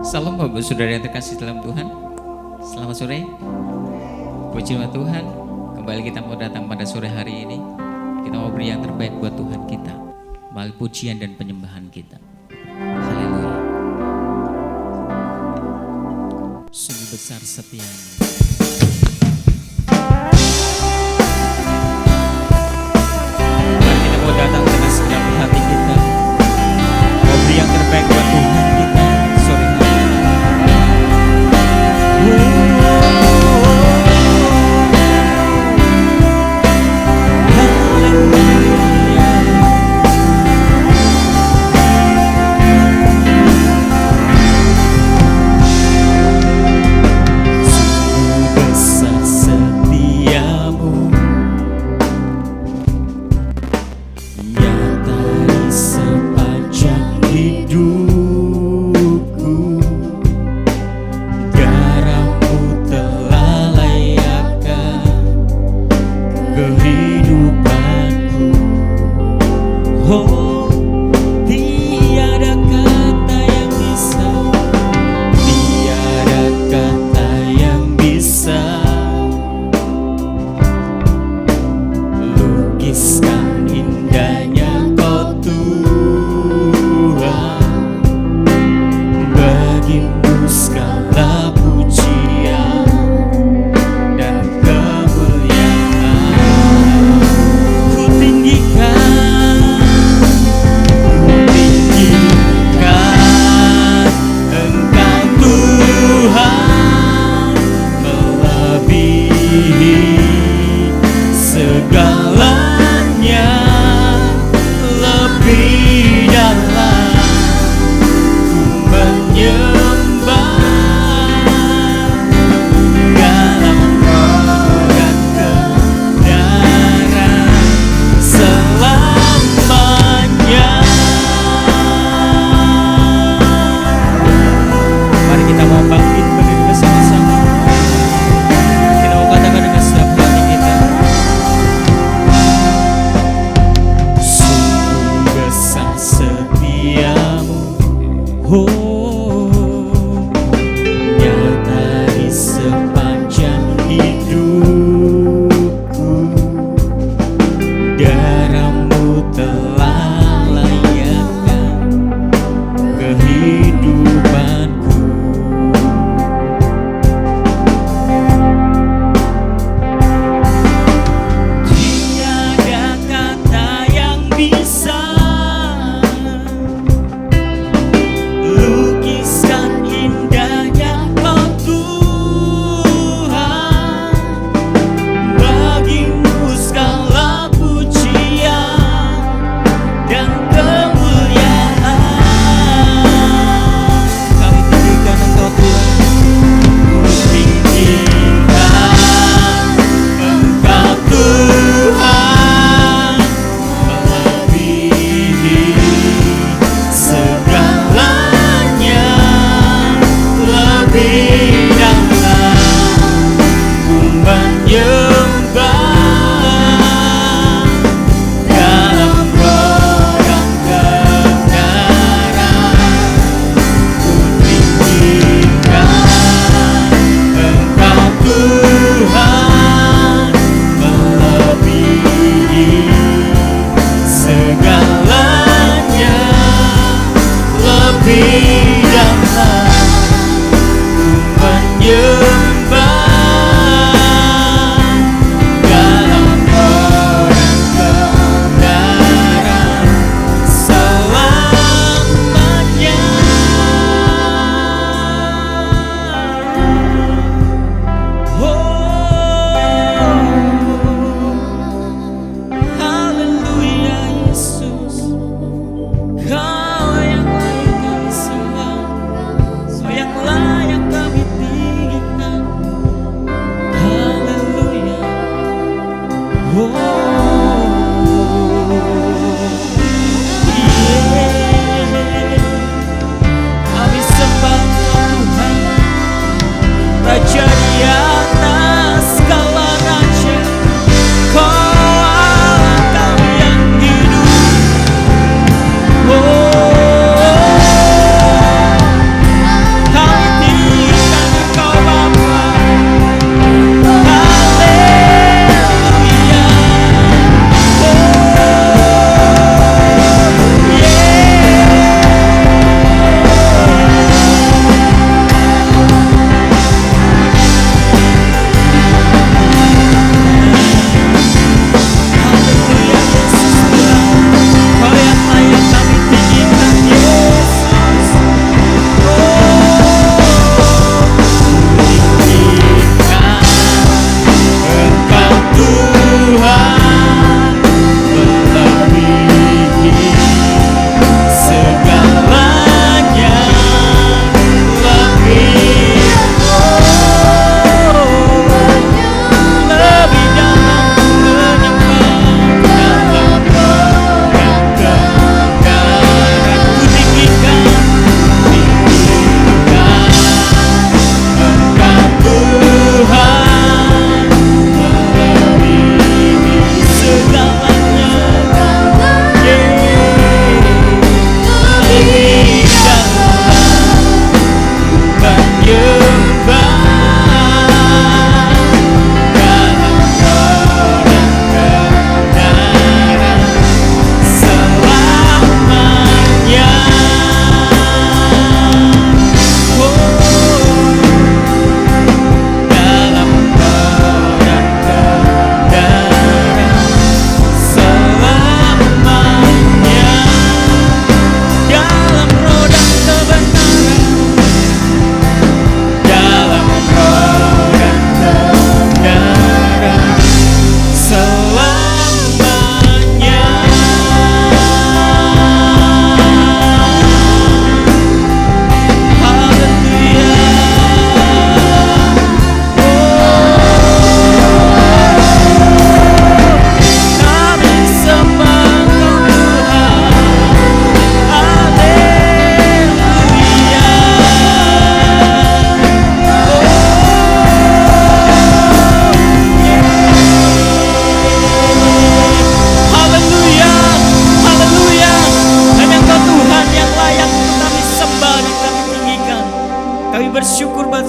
Salam Bapak Saudara yang terkasih dalam Tuhan. Selamat sore. Puji nama Tuhan. Kembali kita mau datang pada sore hari ini. Kita mau beri yang terbaik buat Tuhan kita melalui pujian dan penyembahan kita. Haleluya. Sungguh besar setiamu. Mari kita mau datang dengan segenap hati kita. Mau beri yang terbaik buat Tuhan kita sore hari.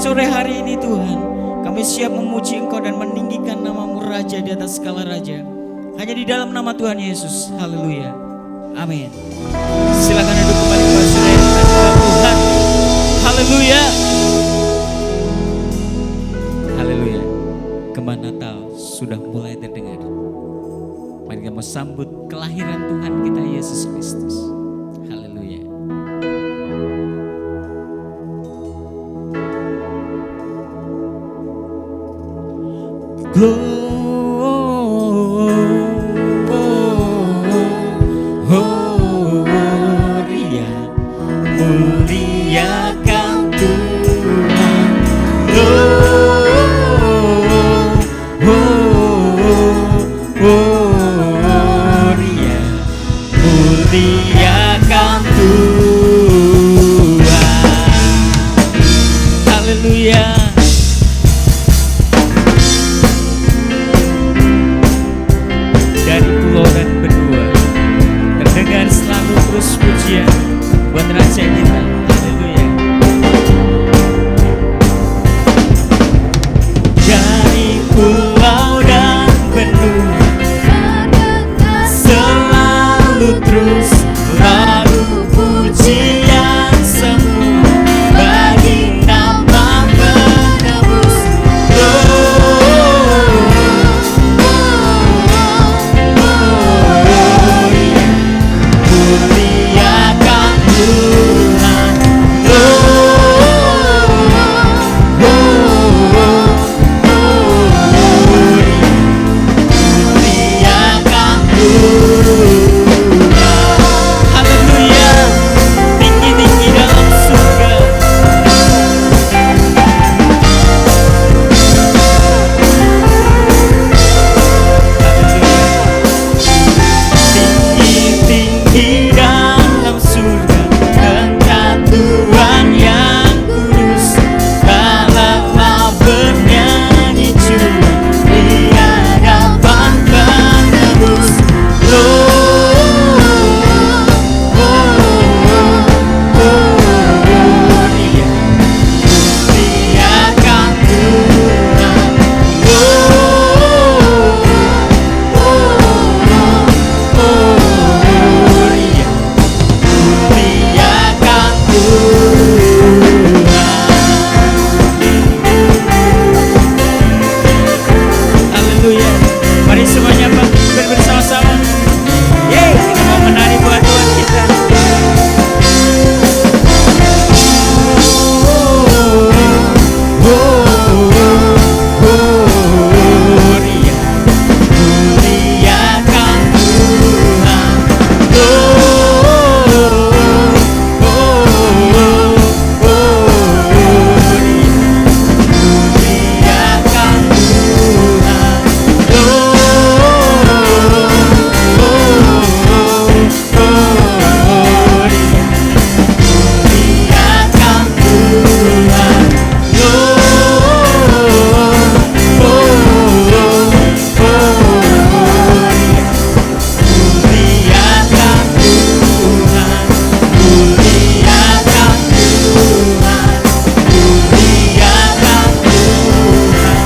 sore hari ini Tuhan, kami siap memuji Engkau dan meninggikan nama-Mu Raja di atas segala raja. Hanya di dalam nama Tuhan Yesus. Haleluya. Amin. Silakan duduk kembali kepada saudara yang kasih dalam Tuhan. Haleluya. Haleluya. Gembala Natal sudah mulai terdengar. Mari kita sambut kelahiran Tuhan kita Yesus Kristus. Haleluya. Gloria, muliakan Tuhan. Gloria, muliakan Tuhan. Haleluya. Dari pulau dan benua terdengar selalu terus pujian buat Raja kita. Haleluya. Dari pulau dan benua selalu terus lalu pujian semua bagi nama penebus. Muliakan Tuhan. Muliakan Tuhan. Haleluya. Tinggi-tinggi dalam surga. Tinggi-tinggi dalam surga, tempat Tuhan yang kudus. Kalahlah bernyanyi cuma di hadapan penebus. Gloria, muliakan Tuhan. Gloria, muliakan Tuhan. Haleluya. Mari semuanya bersama-sama. Yeay, kita mau menari buat Tuhan kita. Gloria, muliakan Tuhan. Muliakan Tuhan. Muliakan Tuhan. Muliakan Tuhan. Muliakan Tuhan.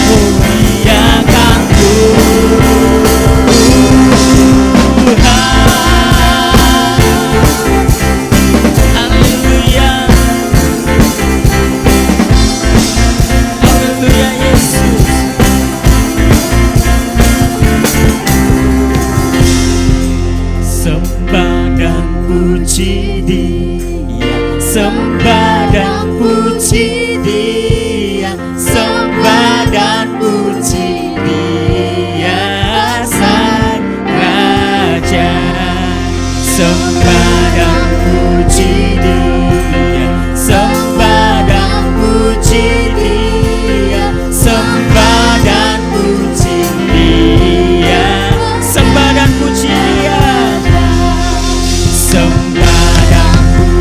Muliakan Tuhan. Muliakan Tuhan. Haleluya. Haleluya Yesus. Sembah dan puji Dia, sembah dan puji Dia, sembah dan puji Dia Sang Raja. Sembah dan puji Dia, sembah dan puji Dia, sembah dan puji Dia, sembah dan puji Dia, sembah dan puji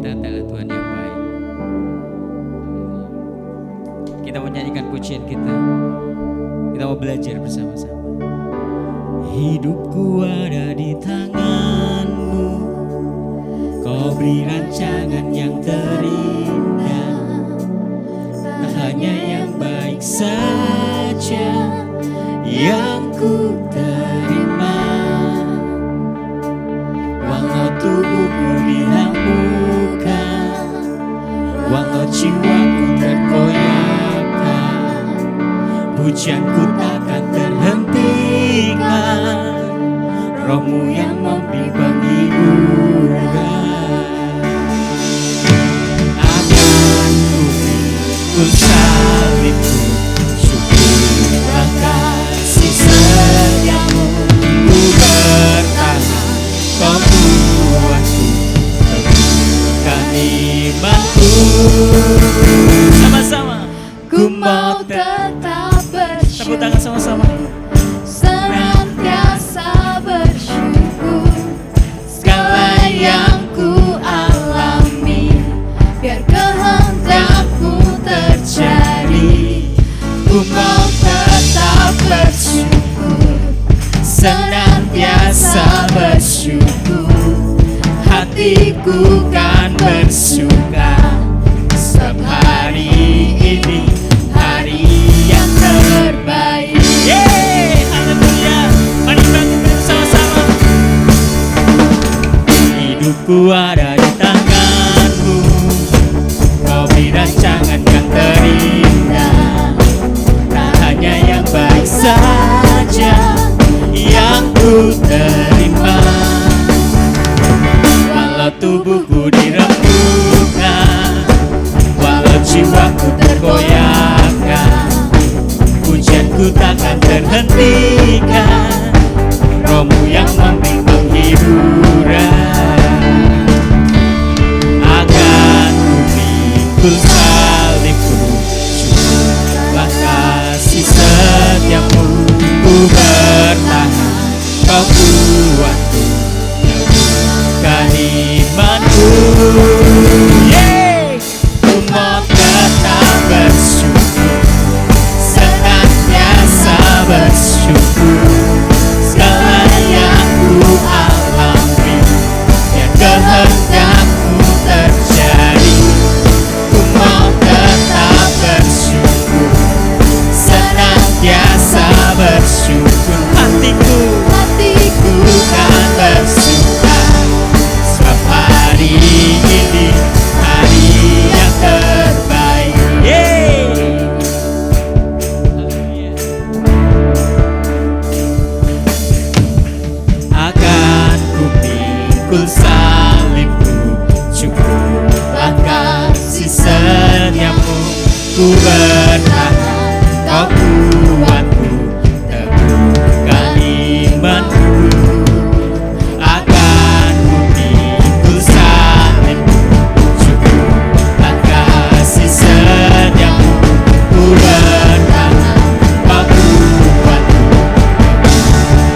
kita adalah Tuhan yang baik. Kita mau nyanyikan pujian kita. Kita mau belajar bersama-sama. Hidupku ada di tangan-Mu, Kau beri rancangan yang terindah, tak hanya yang baik saja yang ku terima. Walau tubuhku dihamburkan, walau jiwaku terkoyakkan, pujianku takkan terhentikan, Roh-Mu yang membimbang hiburan. Akan ku pikul salibku, syukurlah kasih setiamu, ku bertahan, Kau buatku teguhkan imanku. Sama-sama, ku mau tetap bersyukur. Tepuk tangan sama-sama. Senantiasa bersyukur, segala yang ku alami, biar kehendak-Mu terjadi. Ku mau tetap bersyukur, senantiasa bersyukur, hatiku kan bersuka, sebab hari ini hari yang terbaik. Haleluya, mari kita bersama-sama. Hidupku ada di tangan-Mu, Kau beri rancangan yang terindah, tak hanya yang baik saja yang ku terima. Walau tubuhku dirembukan, walau jiwaku tergoyahkan, pujianku takkan terhentikan, Roh-Mu yang membimbang hiburan. Akan ku pikul salibku, syukurlah kasih setiamu, ku bertahan, Kau kuatku, teguhkan imanku. Ku mau tetap bersyukur, senantiasa bersyukur, segala yang ku alami, biar kehendak-Mu terjadi. Ku mau tetap bersyukur, senantiasa bersyukur, hatiku kan bersuka, sebab hari ini hari yang terbaik. Akan ku pikul salibku, syukurlah kasih setiamu, ku bertahan, Kau kuatku, teguhkan imanku. Akan ku pikul salibku, syukurlah kasih setiamu, ku bertahan, Kau kuatku,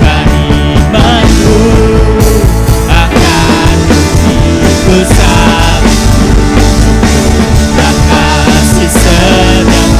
teguhkan imanku. Akan ku pikul salibku, syukurlah kasih setiamu,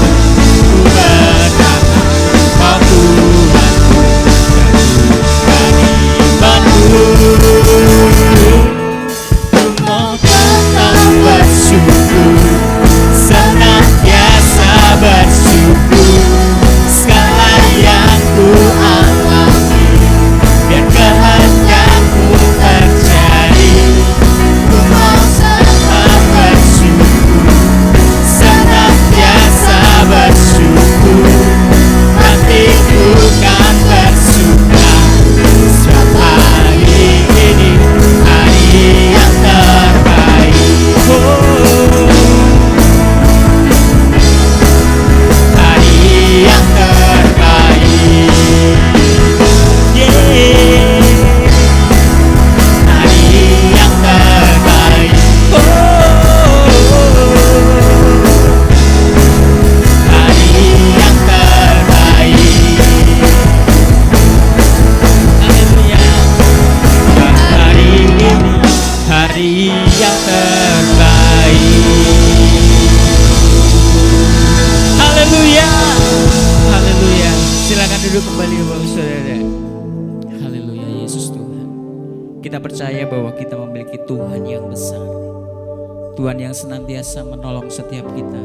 Tuhan yang senantiasa menolong setiap kita,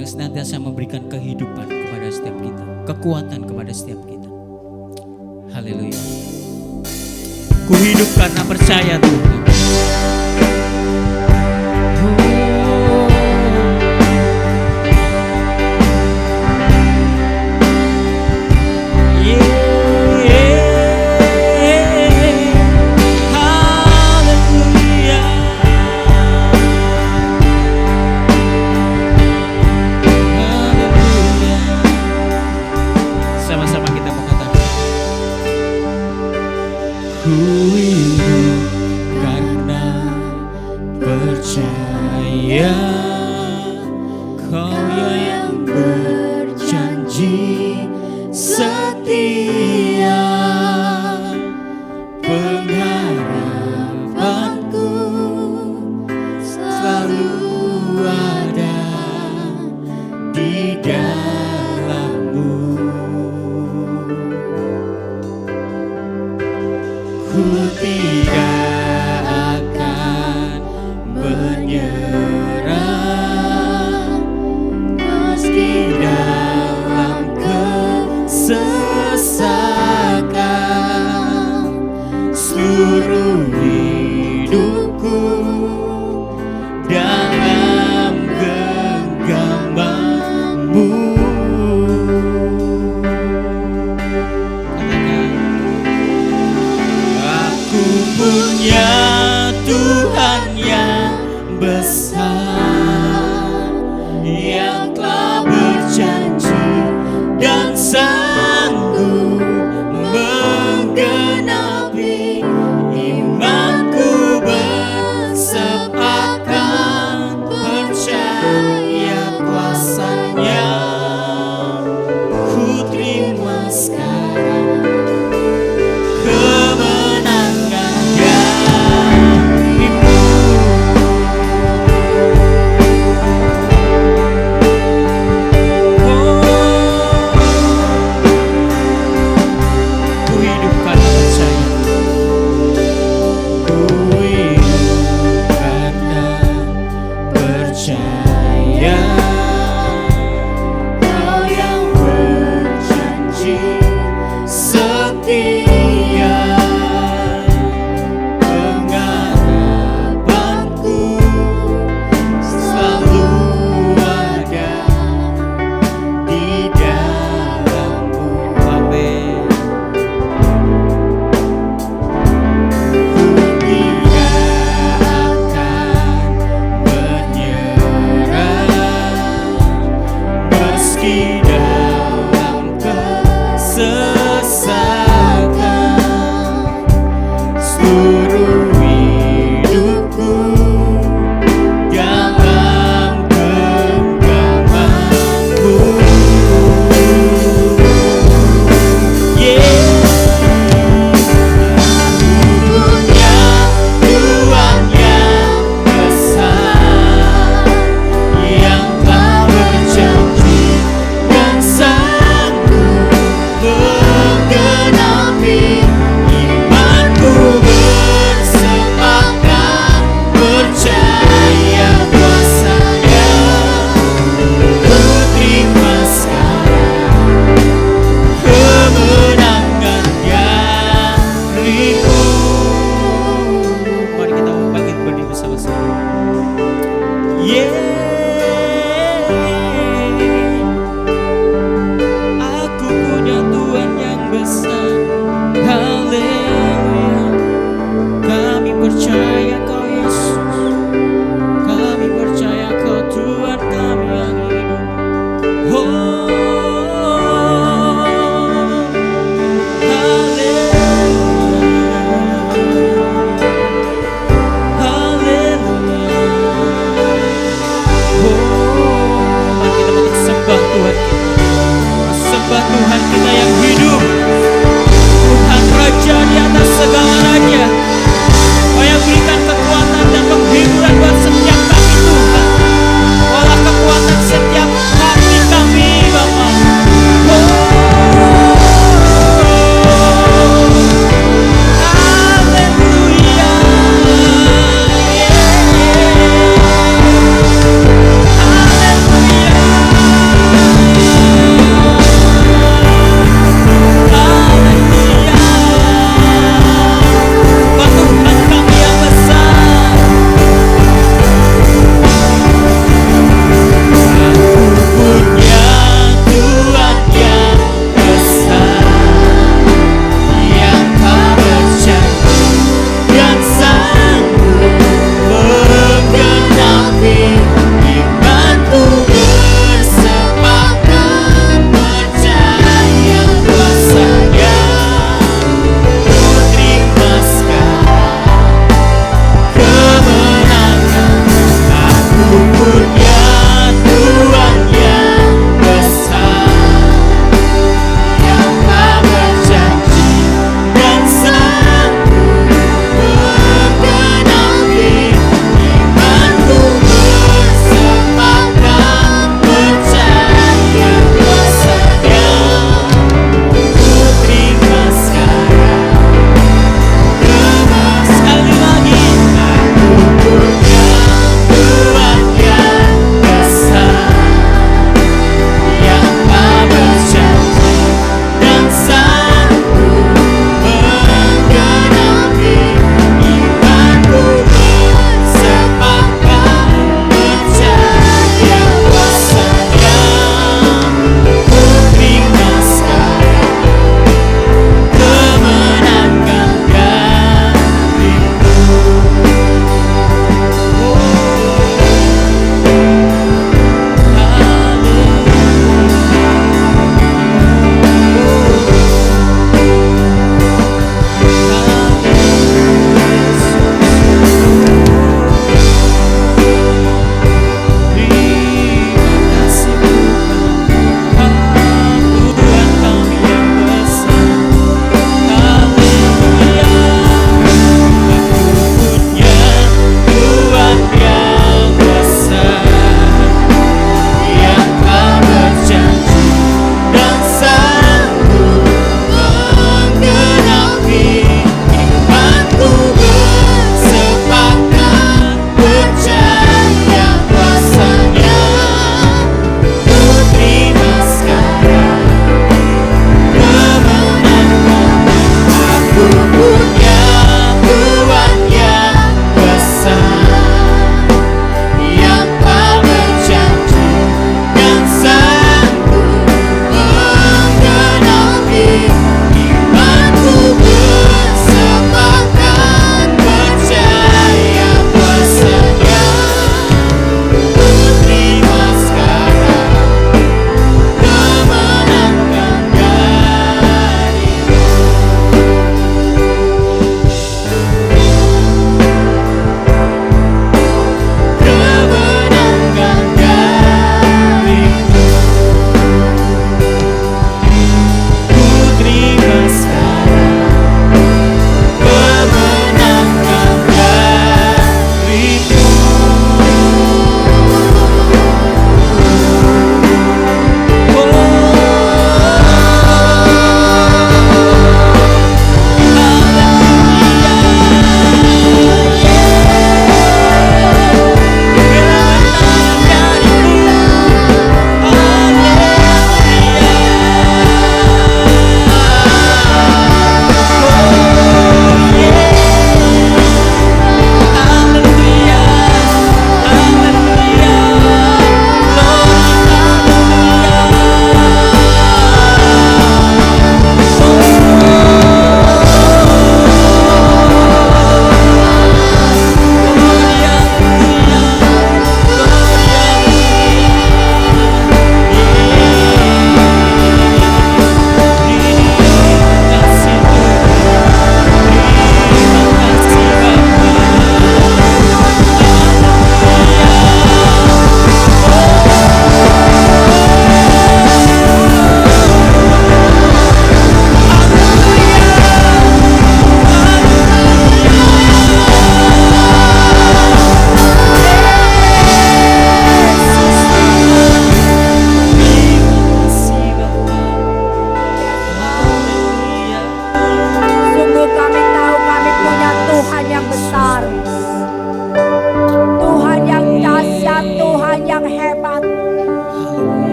yang senantiasa memberikan kehidupan kepada setiap kita, kekuatan kepada setiap kita. Haleluya. Ku hidup karena percaya Tuhan.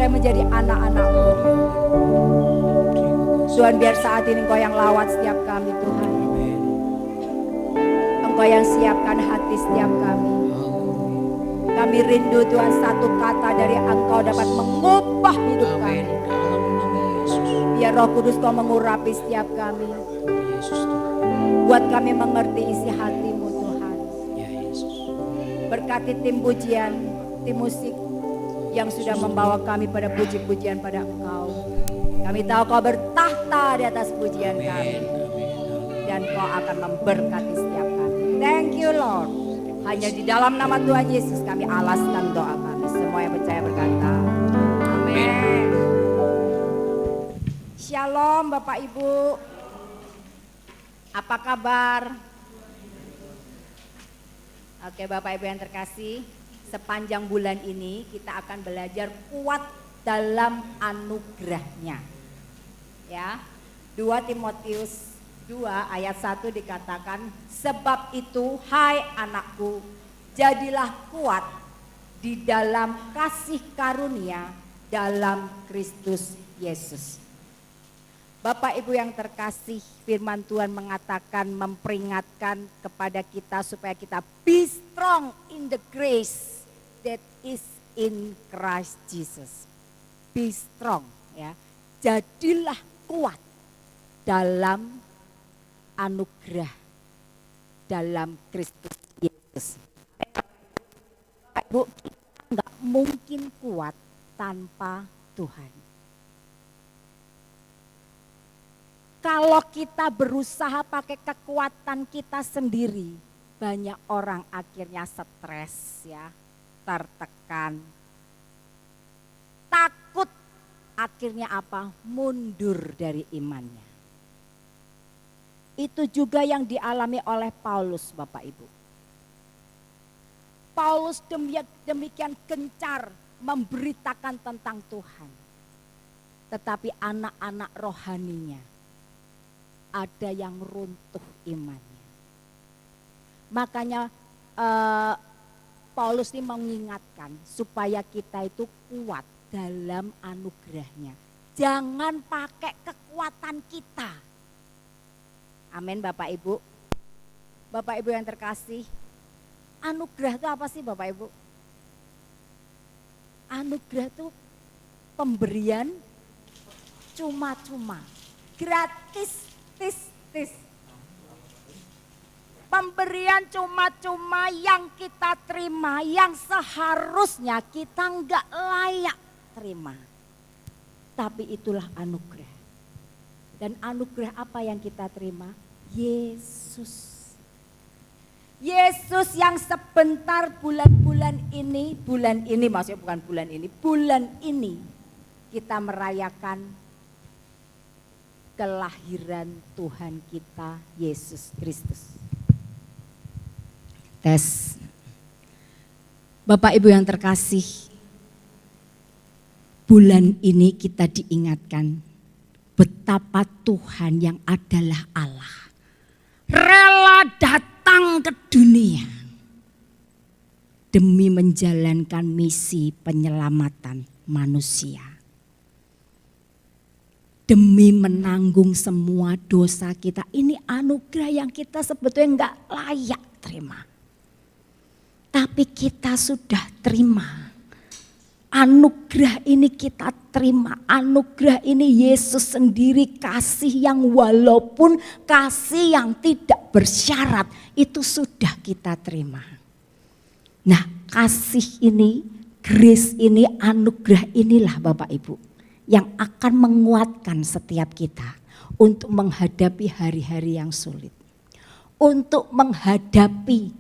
supaya menjadi anak-anak-Mu. Tuhan, biar saat ini Engkau yang lawat setiap kami Tuhan. Engkau yang siapkan hati setiap kami. Kami rindu Tuhan satu kata dari Engkau dapat mengubah hidup kami. Biar Roh Kudus Kau mengurapi setiap kami. Buat kami mengerti isi hati-Mu Tuhan. Berkati tim pujian, tim musik yang sudah membawa kami pada puji-pujian pada Engkau. Kami tahu Kau bertahta di atas pujian kami. Dan Kau akan memberkati setiap kami. Thank you Lord. Hanya di dalam nama Tuhan Yesus kami alaskan doa kami. Semua yang percaya berkata, amin. Shalom Bapak Ibu. Apa kabar? Oke Bapak Ibu yang terkasih, sepanjang bulan ini kita akan belajar kuat dalam anugerahnya. Ya, 2 Timotius 2 ayat 1 dikatakan, sebab itu hai anakku, jadilah kuat di dalam kasih karunia dalam Kristus Yesus. Bapak Ibu yang terkasih, firman Tuhan mengatakan, memperingatkan kepada kita supaya kita be strong in the grace that is in Christ Jesus. Be strong, ya. Jadilah kuat dalam anugerah dalam Kristus Yesus. Bapak Ibu, kita nggak mungkin kuat tanpa Tuhan. Kalau kita berusaha pakai kekuatan kita sendiri, banyak orang akhirnya stres ya, tertekan, takut, akhirnya apa? Mundur dari imannya. Itu juga yang dialami oleh Paulus Bapak Ibu. Paulus demikian gencar memberitakan tentang Tuhan. Tetapi anak-anak rohaninya ada yang runtuh imannya. Makanya Paulus ini mengingatkan supaya kita itu kuat dalam anugerahnya. Jangan pakai kekuatan kita. Amin Bapak Ibu. Bapak Ibu yang terkasih, anugerah itu apa sih Bapak Ibu? Anugerah itu pemberian cuma-cuma, gratis. Pemberian cuma-cuma yang kita terima, yang seharusnya kita enggak layak terima. Tapi itulah anugerah. Dan anugerah apa yang kita terima? Yesus. Yesus yang sebentar bulan ini kita merayakan kelahiran Tuhan kita Yesus Kristus. Tes. Bapak Ibu yang terkasih, bulan ini kita diingatkan betapa Tuhan yang adalah Allah rela datang ke dunia demi menjalankan misi penyelamatan manusia. Demi menanggung semua dosa kita. Ini anugerah yang kita sebetulnya enggak layak terima. Tapi kita sudah terima. Anugerah ini kita terima. Anugerah ini Yesus sendiri kasih yang walaupun kasih yang tidak bersyarat. Itu sudah kita terima. Nah, kasih ini, grace ini, anugerah inilah Bapak Ibu yang akan menguatkan setiap kita untuk menghadapi hari-hari yang sulit. Untuk menghadapi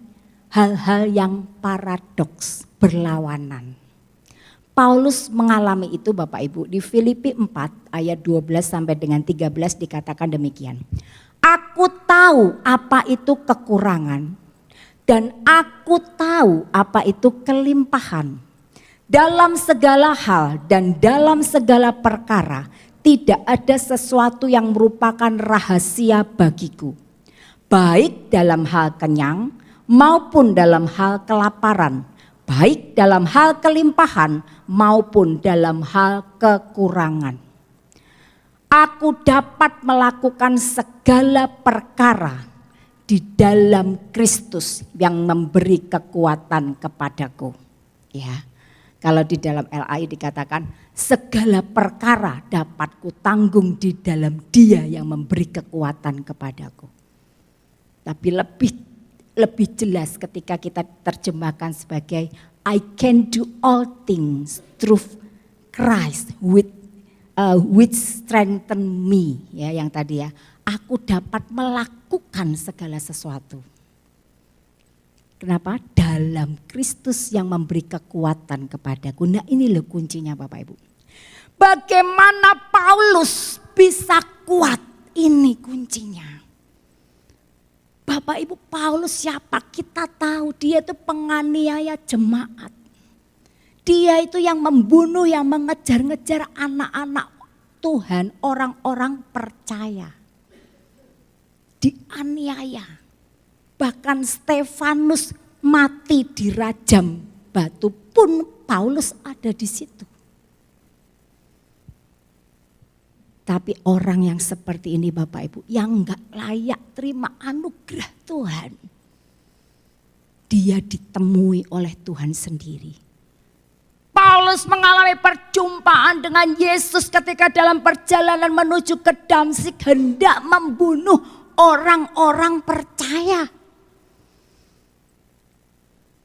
hal-hal yang paradoks, berlawanan. Paulus mengalami itu Bapak Ibu di Filipi 4 ayat 12 sampai dengan 13 dikatakan demikian. Aku tahu apa itu kekurangan dan aku tahu apa itu kelimpahan. Dalam segala hal dan dalam segala perkara tidak ada sesuatu yang merupakan rahasia bagiku. Baik dalam hal kenyang maupun dalam hal kelaparan, baik dalam hal kelimpahan maupun dalam hal kekurangan. Aku dapat melakukan segala perkara di dalam Kristus yang memberi kekuatan kepadaku. Ya, kalau di dalam LAI dikatakan segala perkara dapat kutanggung di dalam Dia yang memberi kekuatan kepadaku. Tapi lebih jelas ketika kita terjemahkan sebagai I can do all things through Christ which strengthen me, ya yang tadi ya, aku dapat melakukan segala sesuatu. Kenapa? Dalam Kristus yang memberi kekuatan kepadaku. Nah ini loh kuncinya Bapak Ibu. Bagaimana Paulus bisa kuat? Ini kuncinya. Bapak Ibu, Paulus siapa? Kita tahu dia itu penganiaya jemaat. Dia itu yang membunuh, yang mengejar-ngejar anak-anak Tuhan, orang-orang percaya. Dianiaya. Bahkan Stefanus mati dirajam batu pun Paulus ada di situ. Tapi orang yang seperti ini Bapak Ibu, yang enggak layak terima anugerah Tuhan. Dia ditemui oleh Tuhan sendiri. Paulus mengalami perjumpaan dengan Yesus ketika dalam perjalanan menuju ke Damsik hendak membunuh orang-orang percaya.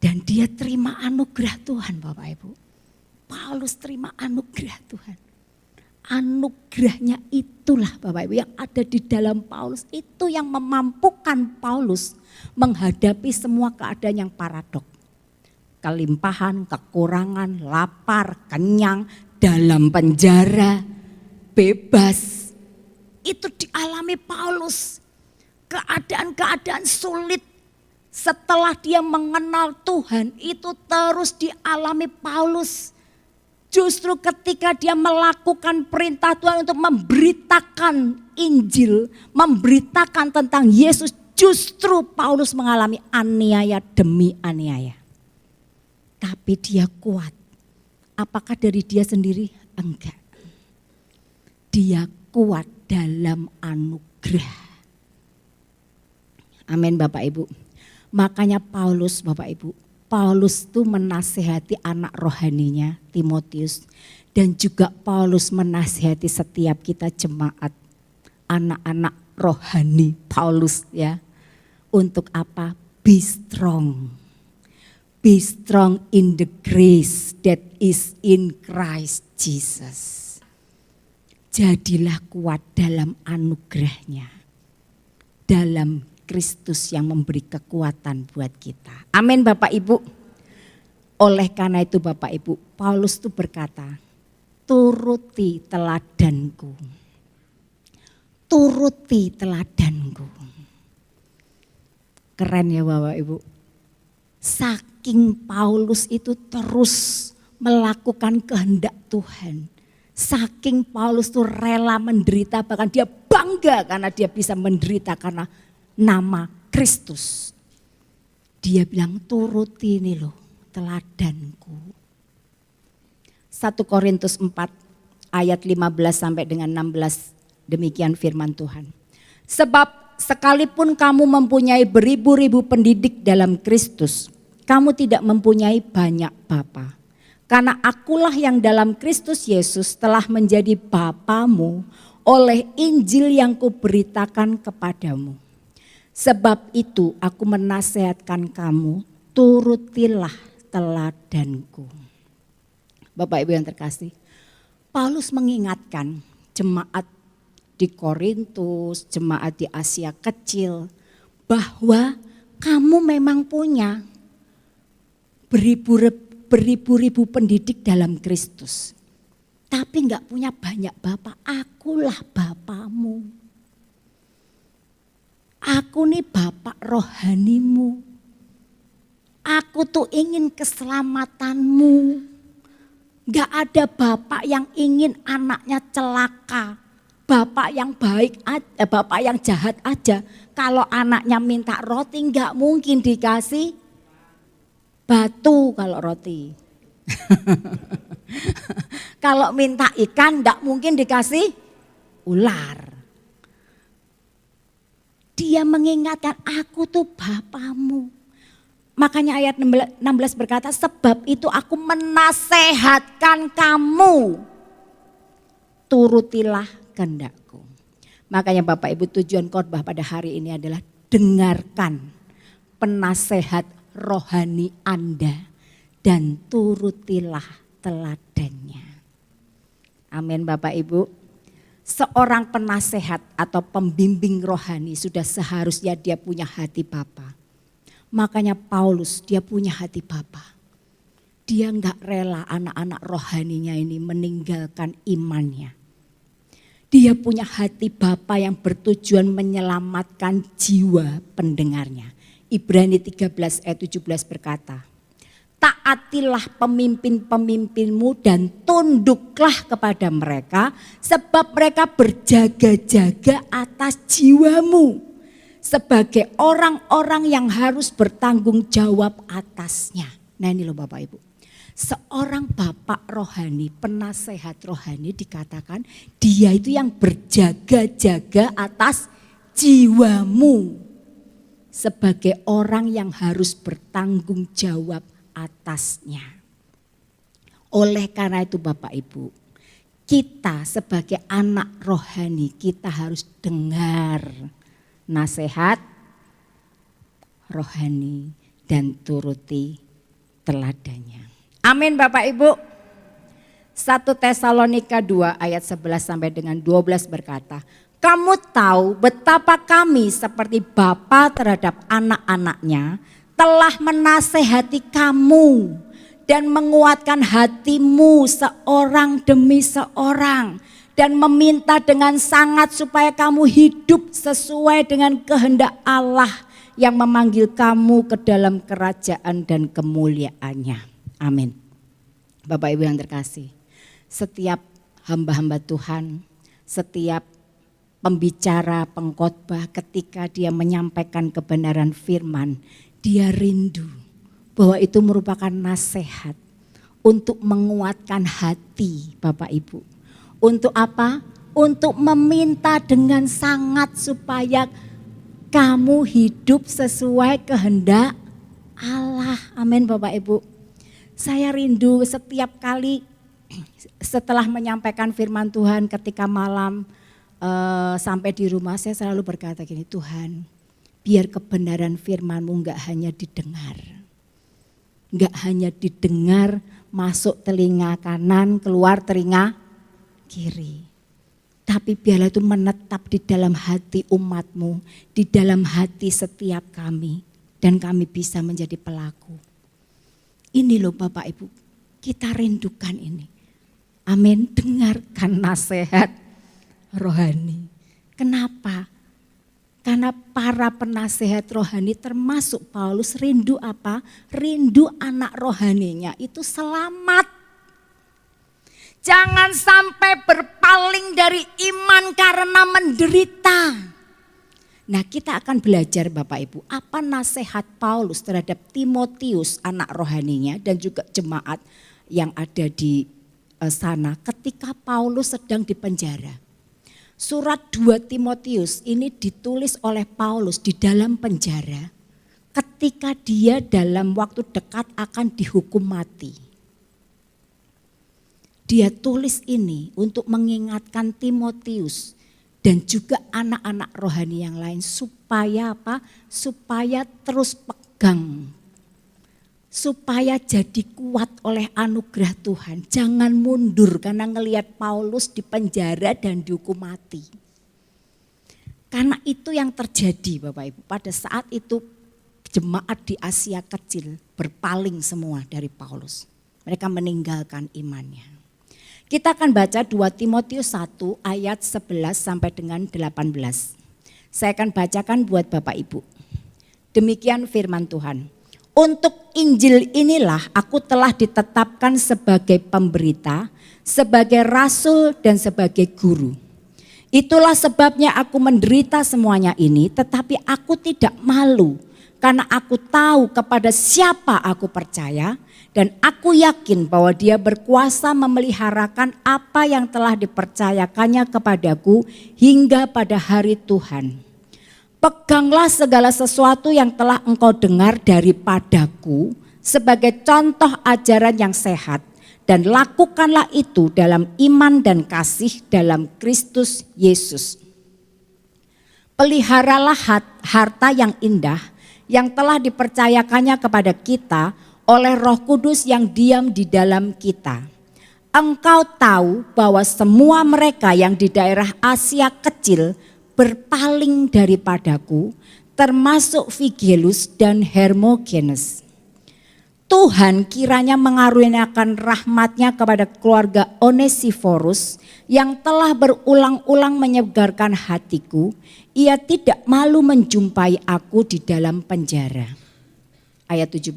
Dan dia terima anugerah Tuhan Bapak Ibu. Paulus terima anugerah Tuhan. Anugerahnya itulah Bapak Ibu yang ada di dalam Paulus. Itu yang memampukan Paulus menghadapi semua keadaan yang paradok. Kelimpahan, kekurangan, lapar, kenyang, dalam penjara, bebas. Itu dialami Paulus. Keadaan-keadaan sulit setelah dia mengenal Tuhan itu terus dialami Paulus. Justru ketika dia melakukan perintah Tuhan untuk memberitakan Injil, memberitakan tentang Yesus, justru Paulus mengalami aniaya demi aniaya. Tapi dia kuat. Apakah dari dia sendiri? Enggak. Dia kuat dalam anugerah. Amin Bapak Ibu. Makanya Paulus Bapak Ibu, Paulus itu menasihati anak rohaninya Timotius. Dan juga Paulus menasihati setiap kita jemaat, anak-anak rohani Paulus ya. Untuk apa? Be strong. Be strong in the grace that is in Christ Jesus. Jadilah kuat dalam anugerahnya. Dalam Kristus yang memberi kekuatan buat kita. Amin Bapak Ibu. Oleh karena itu Bapak Ibu, Paulus itu berkata, turuti teladanku. Turuti teladanku. Keren ya Bapak Ibu. Saking Paulus itu terus melakukan kehendak Tuhan. Saking Paulus itu rela menderita, bahkan dia bangga karena dia bisa menderita karena nama Kristus. Dia bilang turuti ini loh teladanku. 1 Korintus 4 ayat 15 sampai dengan 16 demikian firman Tuhan. Sebab sekalipun kamu mempunyai beribu-ribu pendidik dalam Kristus, kamu tidak mempunyai banyak bapa. Karena akulah yang dalam Kristus Yesus telah menjadi bapamu oleh Injil yang kuberitakan kepadamu. Sebab itu aku menasihatkan kamu, turutilah teladanku. Bapak Ibu yang terkasih, Paulus mengingatkan jemaat di Korintus, jemaat di Asia Kecil, bahwa kamu memang punya beribu-ribu pendidik dalam Kristus. Tapi enggak punya banyak bapak, akulah bapamu. Aku nih bapak rohanimu. Aku tuh ingin keselamatanmu. Enggak ada bapak yang ingin anaknya celaka. Bapak yang baik aja, bapak yang jahat aja. Kalau anaknya minta roti enggak mungkin dikasih batu kalau roti. Kalau minta ikan enggak mungkin dikasih ular. Dia mengingatkan, aku tuh bapamu. Makanya ayat 16 berkata, sebab itu aku menasehatkan kamu. Turutilah kehendakku. Makanya Bapak Ibu, tujuan khotbah pada hari ini adalah dengarkan penasehat rohani Anda dan turutilah teladannya. Amin Bapak Ibu. Seorang penasehat atau pembimbing rohani sudah seharusnya dia punya hati Bapa. Makanya Paulus dia punya hati Bapa. Dia enggak rela anak-anak rohaninya ini meninggalkan imannya. Dia punya hati Bapa yang bertujuan menyelamatkan jiwa pendengarnya. Ibrani 13 ayat 17 berkata, taatilah pemimpin-pemimpinmu dan tunduklah kepada mereka sebab mereka berjaga-jaga atas jiwamu sebagai orang-orang yang harus bertanggung jawab atasnya. Nah ini loh Bapak Ibu. Seorang bapak rohani, penasehat rohani dikatakan dia itu yang berjaga-jaga atas jiwamu. Sebagai orang yang harus bertanggung jawab atasnya. Oleh karena itu Bapak Ibu, kita sebagai anak rohani kita harus dengar nasihat rohani dan turuti teladannya. Amin Bapak Ibu. 1 Tesalonika 2 ayat 11 sampai dengan 12 berkata, kamu tahu betapa kami seperti bapa terhadap anak-anaknya telah menasehati kamu dan menguatkan hatimu seorang demi seorang dan meminta dengan sangat supaya kamu hidup sesuai dengan kehendak Allah yang memanggil kamu ke dalam kerajaan dan kemuliaannya. Amin. Bapak Ibu yang terkasih, setiap hamba-hamba Tuhan, setiap pembicara, pengkhotbah ketika dia menyampaikan kebenaran firman, dia rindu bahwa itu merupakan nasihat untuk menguatkan hati Bapak Ibu. Untuk apa? Untuk meminta dengan sangat supaya kamu hidup sesuai kehendak Allah. Amin Bapak Ibu. Saya rindu setiap kali setelah menyampaikan firman Tuhan ketika malam sampai di rumah saya selalu berkata gini, Tuhan biar kebenaran firman-Mu enggak hanya didengar. Enggak hanya didengar masuk telinga kanan keluar telinga kiri. Tapi biarlah itu menetap di dalam hati umat-Mu, di dalam hati setiap kami dan kami bisa menjadi pelaku. Ini loh Bapak Ibu, kita rindukan ini. Amin, dengarkan nasihat rohani. Kenapa? Karena para penasehat rohani termasuk Paulus rindu apa? Rindu anak rohaninya itu selamat. Jangan sampai berpaling dari iman karena menderita. Nah kita akan belajar Bapak Ibu apa nasihat Paulus terhadap Timotius anak rohaninya dan juga jemaat yang ada di sana ketika Paulus sedang dipenjara. Surat 2 Timotius ini ditulis oleh Paulus di dalam penjara ketika dia dalam waktu dekat akan dihukum mati. Dia tulis ini untuk mengingatkan Timotius dan juga anak-anak rohani yang lain supaya apa? Supaya terus pegang. Supaya jadi kuat oleh anugerah Tuhan. Jangan mundur karena ngelihat Paulus di penjara dan dihukum mati. Karena itu yang terjadi Bapak Ibu. Pada saat itu jemaat di Asia kecil berpaling semua dari Paulus. Mereka meninggalkan imannya. Kita akan baca 2 Timotius 1 ayat 11 sampai dengan 18. Saya akan bacakan buat Bapak Ibu. Demikian firman Tuhan. Untuk Injil inilah aku telah ditetapkan sebagai pemberita, sebagai rasul dan sebagai guru. Itulah sebabnya aku menderita semuanya ini, tetapi aku tidak malu karena aku tahu kepada siapa aku percaya dan aku yakin bahwa dia berkuasa memeliharakan apa yang telah dipercayakannya kepadaku hingga pada hari Tuhan. Peganglah segala sesuatu yang telah engkau dengar daripadaku sebagai contoh ajaran yang sehat dan lakukanlah itu dalam iman dan kasih dalam Kristus Yesus. Peliharalah harta yang indah yang telah dipercayakannya kepada kita oleh Roh Kudus yang diam di dalam kita. Engkau tahu bahwa semua mereka yang di daerah Asia kecil berpaling daripadaku, termasuk Figelus dan Hermogenes. Tuhan kiranya mengaruniakan rahmat-Nya kepada keluarga Onesiforus yang telah berulang-ulang menyegarkan hatiku. Ia tidak malu menjumpai aku di dalam penjara. Ayat 17,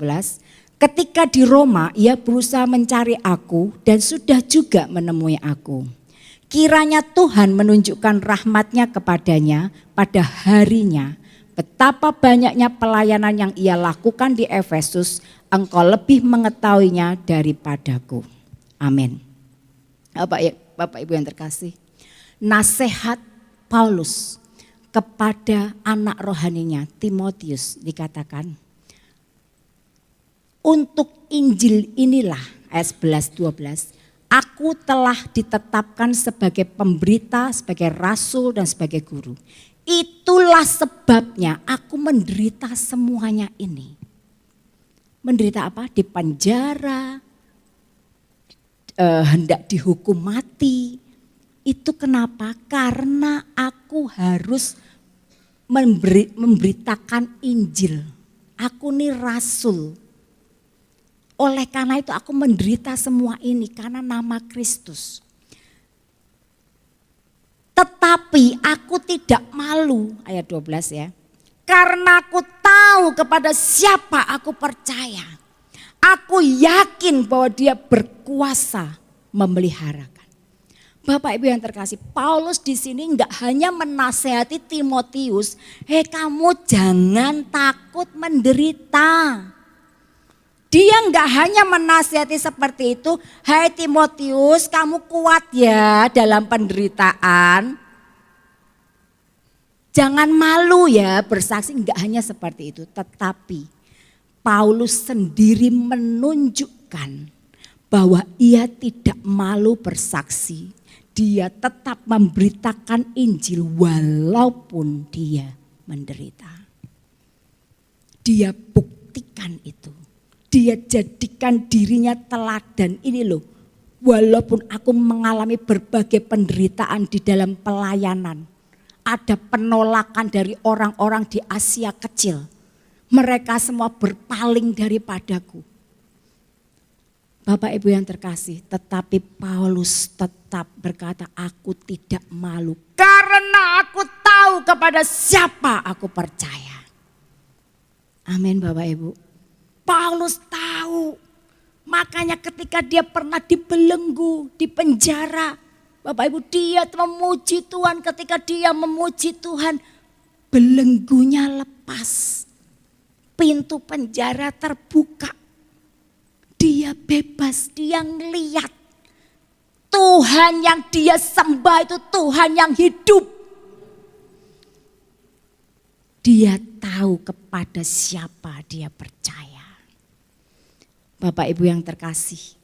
ketika di Roma ia berusaha mencari aku dan sudah juga menemui aku. Kiranya Tuhan menunjukkan rahmat-Nya kepadanya pada harinya. Betapa banyaknya pelayanan yang ia lakukan di Efesus, engkau lebih mengetahuinya daripadaku. Amin. Bapak Ibu yang terkasih, nasihat Paulus kepada anak rohaninya Timotius dikatakan, untuk Injil inilah, ayat 11-12, aku telah ditetapkan sebagai pemberita, sebagai rasul dan sebagai guru. Itulah sebabnya aku menderita semuanya ini. Menderita apa? Di penjara, hendak dihukum mati. Itu kenapa? Karena aku harus memberitakan Injil. Aku nih rasul. Oleh karena itu aku menderita semua ini karena nama Kristus. Tetapi aku tidak malu, ayat 12 ya. Karena aku tahu kepada siapa aku percaya. Aku yakin bahwa dia berkuasa memeliharakan. Bapak Ibu yang terkasih, Paulus di sini enggak hanya menasehati Timotius, kamu jangan takut menderita. Dia enggak hanya menasihati seperti itu, hai Timotius kamu kuat ya dalam penderitaan. Jangan malu ya bersaksi, enggak hanya seperti itu. Tetapi Paulus sendiri menunjukkan bahwa ia tidak malu bersaksi. Dia tetap memberitakan Injil walaupun dia menderita. Dia buktikan itu. Dia jadikan dirinya teladan. Ini loh, walaupun aku mengalami berbagai penderitaan di dalam pelayanan. Ada penolakan dari orang-orang di Asia kecil. Mereka semua berpaling daripadaku. Bapak Ibu yang terkasih, tetapi Paulus tetap berkata, aku tidak malu. Karena aku tahu kepada siapa aku percaya. Amin Bapak Ibu. Paulus tahu, makanya ketika dia pernah dibelenggu, di penjara. Bapak Ibu, dia memuji Tuhan, ketika dia memuji Tuhan, belenggunya lepas. Pintu penjara terbuka. Dia bebas, dia ngeliat. Tuhan yang dia sembah itu Tuhan yang hidup. Dia tahu kepada siapa dia percaya. Bapak Ibu yang terkasih,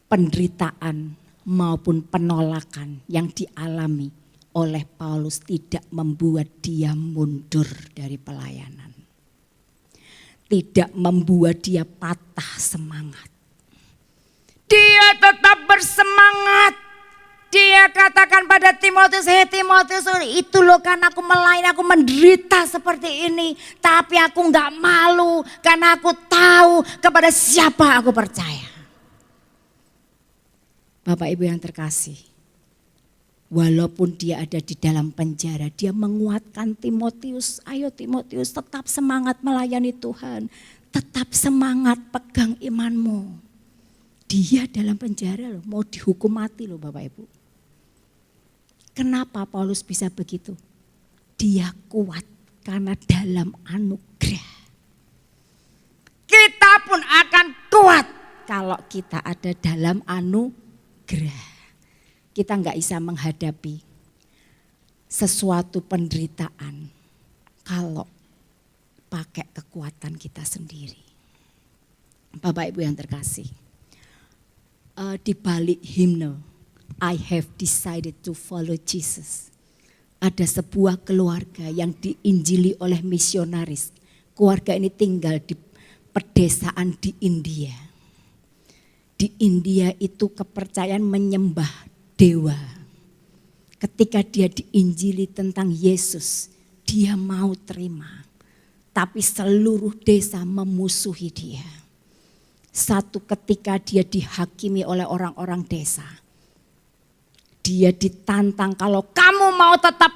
penderitaan maupun penolakan yang dialami oleh Paulus tidak membuat dia mundur dari pelayanan. Tidak membuat dia patah semangat. Dia tetap bersemangat. Dia katakan pada Timotius, hei Timotius, itu loh karena aku melayani, aku menderita seperti ini. Tapi aku gak malu karena aku tahu kepada siapa aku percaya. Bapak Ibu yang terkasih, walaupun dia ada di dalam penjara, dia menguatkan Timotius. Ayo Timotius, tetap semangat melayani Tuhan. Tetap semangat, pegang imanmu. Dia dalam penjara loh, mau dihukum mati loh Bapak Ibu. Kenapa Paulus bisa begitu? Dia kuat karena dalam anugerah. Kita pun akan kuat kalau kita ada dalam anugerah. Kita nggak bisa menghadapi sesuatu penderitaan kalau pakai kekuatan kita sendiri. Bapak Ibu yang terkasih, di balik himne I have decided to follow Jesus, ada sebuah keluarga yang diinjili oleh misionaris. Keluarga ini tinggal di pedesaan di India. Di India itu kepercayaan menyembah dewa. Ketika dia diinjili tentang Yesus, dia mau terima. Tapi seluruh desa memusuhi dia. Satu ketika dia dihakimi oleh orang-orang desa. Dia ditantang, kalau kamu mau tetap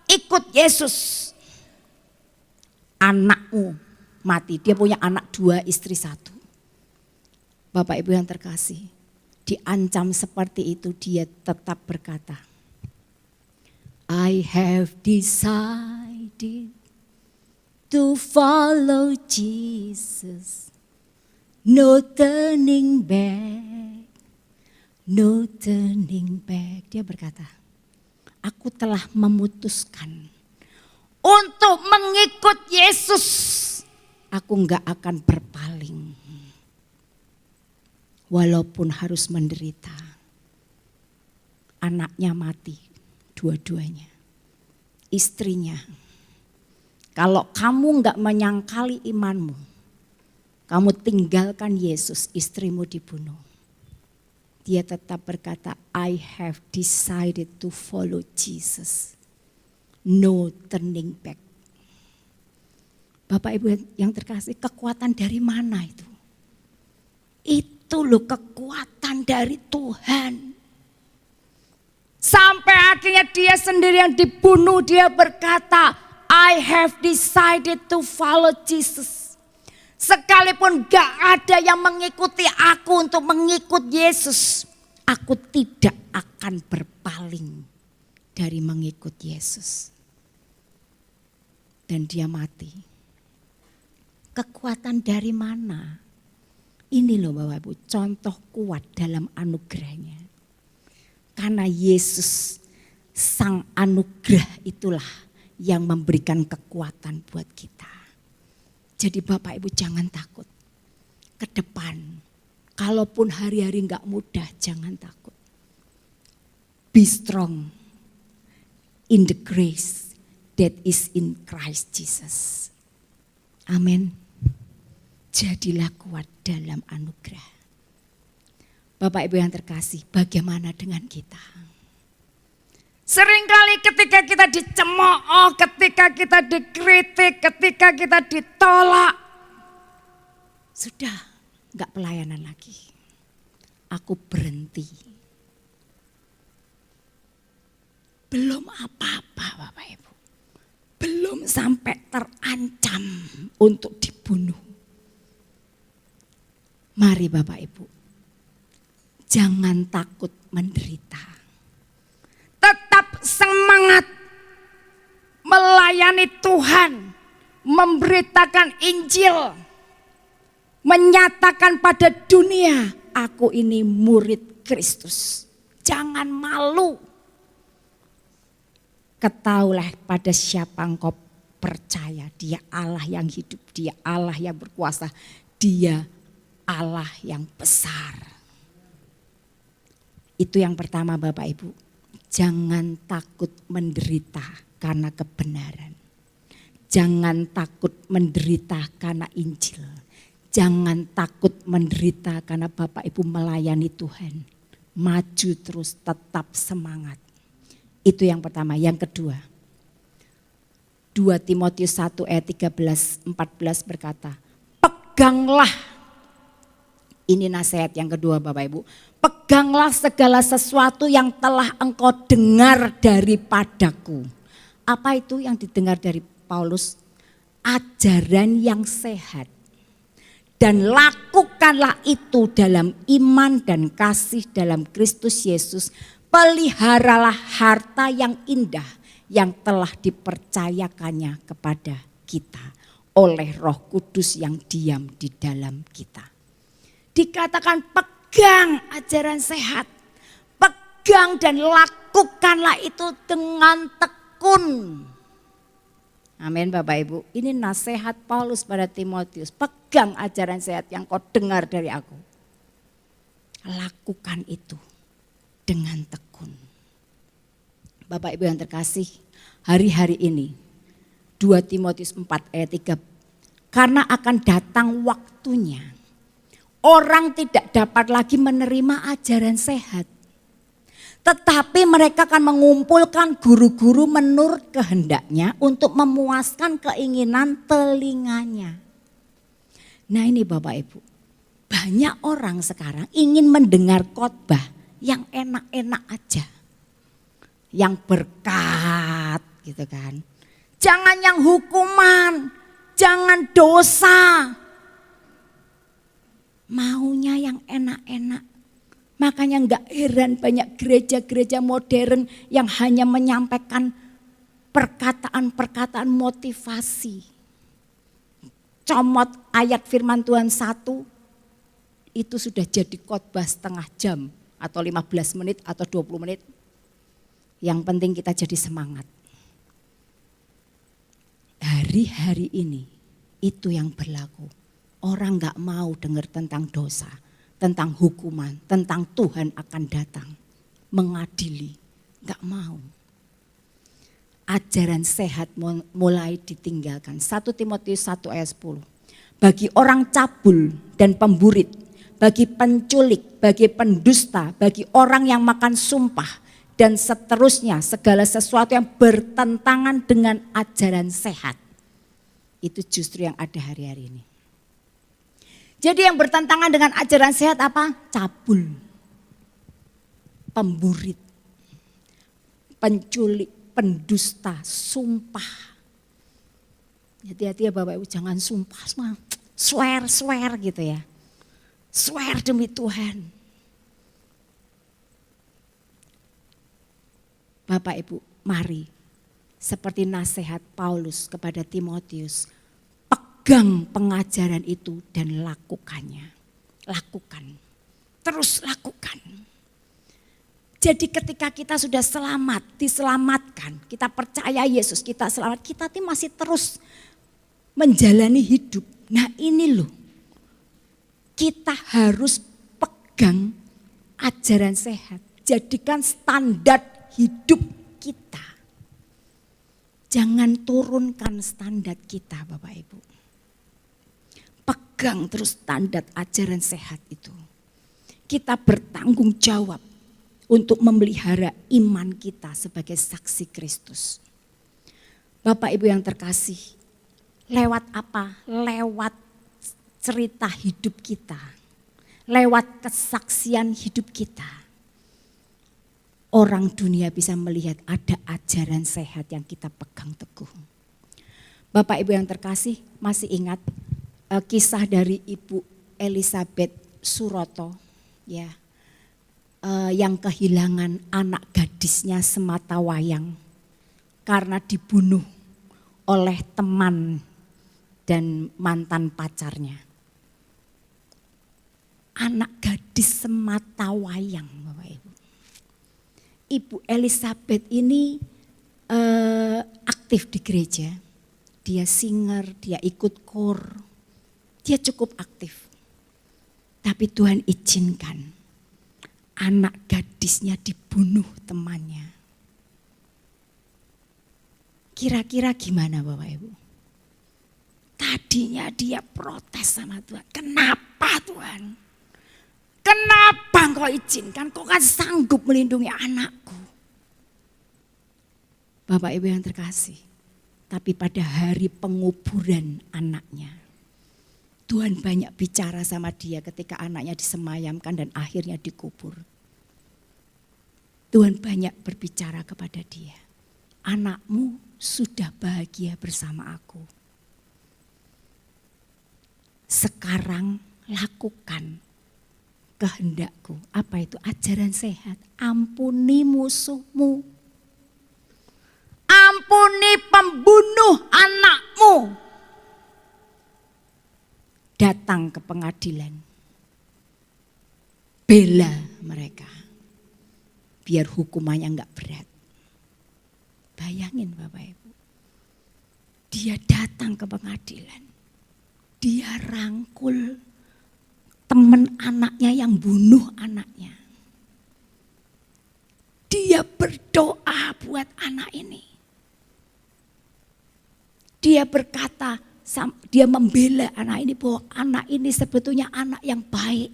ikut Yesus, anakmu mati. Dia punya anak 2, istri 1. Bapak Ibu yang terkasih, diancam seperti itu dia tetap berkata, I have decided to follow Jesus. No turning back, no turning back. Dia berkata, aku telah memutuskan untuk mengikut Yesus. Aku enggak akan berpaling. Walaupun harus menderita. Anaknya mati, dua-duanya. Istrinya, kalau kamu enggak menyangkali imanmu, kamu tinggalkan Yesus, istrimu dibunuh. Dia tetap berkata, I have decided to follow Jesus. No turning back. Bapak Ibu yang terkasih, kekuatan dari mana itu? Itu loh kekuatan dari Tuhan. Sampai akhirnya dia sendiri yang dibunuh, dia berkata, I have decided to follow Jesus. Sekalipun gak ada yang mengikuti aku untuk mengikut Yesus, aku tidak akan berpaling dari mengikut Yesus. Dan dia mati. Kekuatan dari mana? Ini loh Bapak Ibu, contoh kuat dalam anugerahnya. Karena Yesus, sang anugerah itulah yang memberikan kekuatan buat kita. Jadi Bapak Ibu jangan takut ke depan. Kalaupun hari-hari enggak mudah, jangan takut. Be strong in the grace that is in Christ Jesus. Amin. Jadilah kuat dalam anugerah. Bapak Ibu yang terkasih, bagaimana dengan kita? Seringkali ketika kita dicemooh, ketika kita dikritik, ketika kita ditolak, sudah enggak pelayanan lagi. Aku berhenti. Belum apa-apa Bapak Ibu. Belum sampai terancam untuk dibunuh. Mari Bapak Ibu, jangan takut menderita. Tetap semangat melayani Tuhan, memberitakan Injil, menyatakan pada dunia, aku ini murid Kristus. Jangan malu. Ketahuilah pada siapa engkau percaya, dia Allah yang hidup, dia Allah yang berkuasa, dia Allah yang besar. Itu yang pertama Bapak Ibu. Jangan takut menderita karena kebenaran. Jangan takut menderita karena Injil. Jangan takut menderita karena Bapak Ibu melayani Tuhan. Maju terus, tetap semangat. Itu yang pertama. Yang kedua, 2 Timotius 1 ayat 13-14 berkata, peganglah. Ini nasihat yang kedua Bapak Ibu. Peganglah segala sesuatu yang telah engkau dengar daripadaku. Apa itu yang didengar dari Paulus? Ajaran yang sehat. Dan lakukanlah itu dalam iman dan kasih dalam Kristus Yesus. Peliharalah harta yang indah yang telah dipercayakannya kepada kita oleh Roh Kudus yang diam di dalam kita. Dikatakan pegang ajaran sehat, pegang dan lakukanlah itu dengan tekun. Amin Bapak Ibu, ini nasihat Paulus pada Timotius, pegang ajaran sehat yang kau dengar dari aku. Lakukan itu dengan tekun. Bapak Ibu yang terkasih, hari-hari ini 2 Timotius 4 ayat 3, karena akan datang waktunya orang tidak dapat lagi menerima ajaran sehat. Tetapi mereka akan mengumpulkan guru-guru menurut kehendaknya untuk memuaskan keinginan telinganya. Nah ini Bapak Ibu, banyak orang sekarang ingin mendengar khotbah yang enak-enak aja. Yang berkat gitu kan. Jangan yang hukuman, jangan dosa. Maunya yang enak-enak. Makanya enggak heran banyak gereja-gereja modern yang hanya menyampaikan perkataan-perkataan motivasi. Comot ayat firman Tuhan 1, itu sudah jadi khotbah setengah jam atau 15 menit atau 20 menit. Yang penting kita jadi semangat. Hari-hari ini itu yang berlaku. Orang enggak mau dengar tentang dosa, tentang hukuman, tentang Tuhan akan datang mengadili, enggak mau. Ajaran sehat mulai ditinggalkan. 1 Timotius 1 ayat 10. Bagi orang cabul dan pemburit, bagi penculik, bagi pendusta, bagi orang yang makan sumpah dan seterusnya, segala sesuatu yang bertentangan dengan ajaran sehat. Itu justru yang ada hari-hari ini. Jadi yang bertentangan dengan ajaran sehat apa? Cabul, pemburit, penculik, pendusta, sumpah. Hati-hati ya Bapak Ibu, jangan sumpah semua, swear gitu ya. Swear demi Tuhan. Bapak Ibu, mari seperti nasihat Paulus kepada Timotius, pegang pengajaran itu dan lakukannya. Lakukan, terus lakukan. Jadi ketika kita sudah selamat, diselamatkan, kita percaya Yesus, kita selamat, kita masih terus menjalani hidup. Nah ini loh, kita harus pegang ajaran sehat, jadikan standar hidup kita. Jangan turunkan standar kita Bapak Ibu. Pegang terus standar ajaran sehat itu. Kita bertanggung jawab untuk memelihara iman kita sebagai saksi Kristus. Bapak Ibu yang terkasih, lewat apa? Lewat cerita hidup kita. Lewat kesaksian hidup kita. Orang dunia bisa melihat ada ajaran sehat yang kita pegang teguh. Bapak Ibu yang terkasih, masih ingat kisah dari Ibu Elizabeth Suroto ya, yang kehilangan anak gadisnya sematawayang karena dibunuh oleh teman dan mantan pacarnya. Anak gadis sematawayang Bapak Ibu. Ibu Elizabeth ini aktif di gereja. Dia singer, dia ikut kor. Dia cukup aktif. Tapi Tuhan izinkan anak gadisnya dibunuh temannya. Kira-kira gimana Bapak Ibu? Tadinya dia protes sama Tuhan. Kenapa Tuhan? Kenapa engkau izinkan? Kau kan sanggup melindungi anakku. Bapak Ibu yang terkasih. Tapi pada hari penguburan anaknya, Tuhan banyak bicara sama dia ketika anaknya disemayamkan dan akhirnya dikubur. Tuhan banyak berbicara kepada dia. Anakmu sudah bahagia bersama aku. Sekarang lakukan kehendakku. Apa itu? Ajaran sehat. Ampuni musuhmu. datang ke pengadilan. Bela mereka. Biar hukumannya enggak berat. Bayangin Bapak Ibu. Dia datang ke pengadilan. Dia rangkul teman anaknya yang bunuh anaknya. Dia berdoa buat anak ini. Dia berkata, dia membela anak ini bahwa anak ini sebetulnya anak yang baik.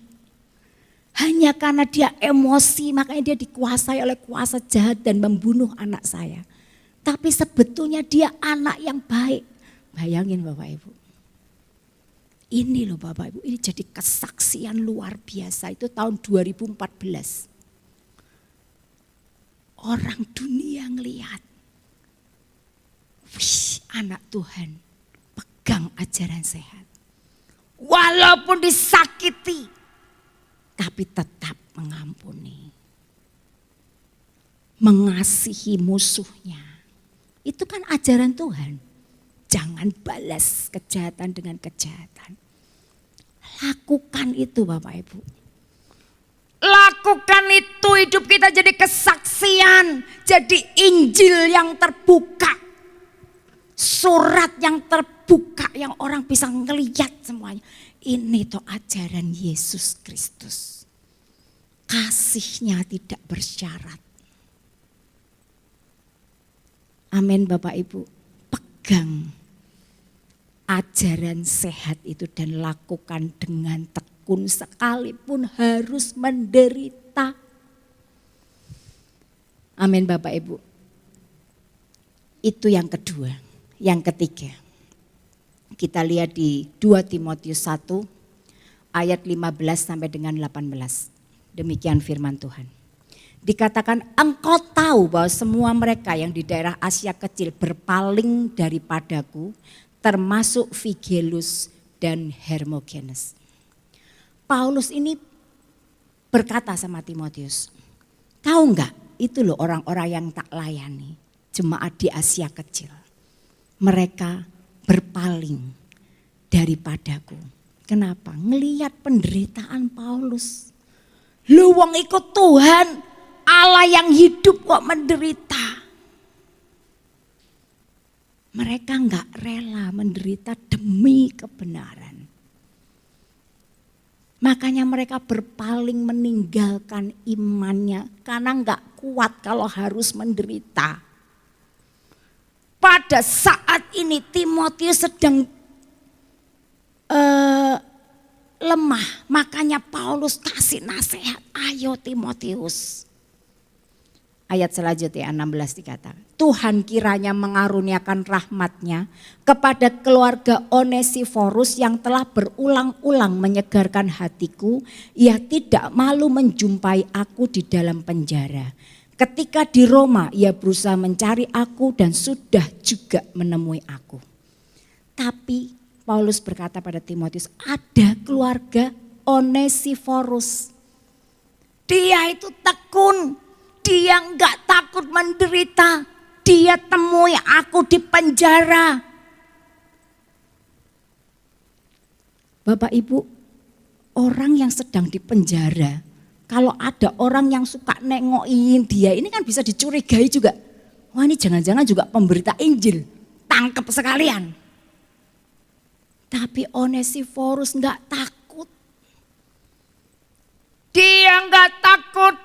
Hanya karena dia emosi makanya dia dikuasai oleh kuasa jahat dan membunuh anak saya. Tapi sebetulnya dia anak yang baik. Bayangin Bapak Ibu. Ini loh Bapak Ibu, ini jadi kesaksian luar biasa. Itu tahun 2014. Orang dunia ngelihat. Wih, anak Tuhan pegang ajaran sehat. Walaupun disakiti, tapi tetap mengampuni. Mengasihi musuhnya. Itu kan ajaran Tuhan. Jangan balas kejahatan dengan kejahatan. Lakukan itu Bapak Ibu. Lakukan itu, hidup kita jadi kesaksian. Jadi Injil yang terbuka. Surat yang terbuka yang orang bisa ngelihat semuanya. Ini tuh ajaran Yesus Kristus. Kasihnya tidak bersyarat. Amin Bapak Ibu. Pegang ajaran sehat itu dan lakukan dengan tekun sekalipun harus menderita. Amin Bapak Ibu. Itu yang kedua. Yang ketiga, kita lihat di 2 Timotius 1 ayat 15 sampai dengan 18. Demikian firman Tuhan. Dikatakan engkau tahu bahwa semua mereka yang di daerah Asia kecil berpaling daripadaku, termasuk Figelus dan Hermogenes. Paulus ini berkata sama Timotius, tahu enggak itu loh orang-orang yang tak layani, jemaat di Asia kecil. Mereka berpaling daripadaku. Kenapa? Ngelihat penderitaan Paulus. Lu wong ikut Tuhan, Allah yang hidup kok menderita. Mereka enggak rela menderita demi kebenaran. Makanya mereka berpaling meninggalkan imannya karena enggak kuat kalau harus menderita. Pada saat ini Timotius sedang lemah, makanya Paulus kasih nasihat, ayo Timotius. Ayat selanjutnya 16 dikatakan, Tuhan kiranya mengaruniakan rahmatnya kepada keluarga Onesiforus yang telah berulang-ulang menyegarkan hatiku. Ia tidak malu menjumpai aku di dalam penjara. Ketika di Roma ia berusaha mencari aku dan sudah juga menemui aku. Tapi Paulus berkata pada Timotius, ada keluarga Onesiforus. Dia itu tekun, dia enggak takut menderita. Dia temui aku di penjara. Bapak Ibu, orang yang sedang di penjara, kalau ada orang yang suka nengokin dia, ini kan bisa dicurigai juga. Wah ini jangan-jangan juga pemberita Injil, tangkap sekalian. Tapi Onesiforus enggak takut. Dia enggak takut.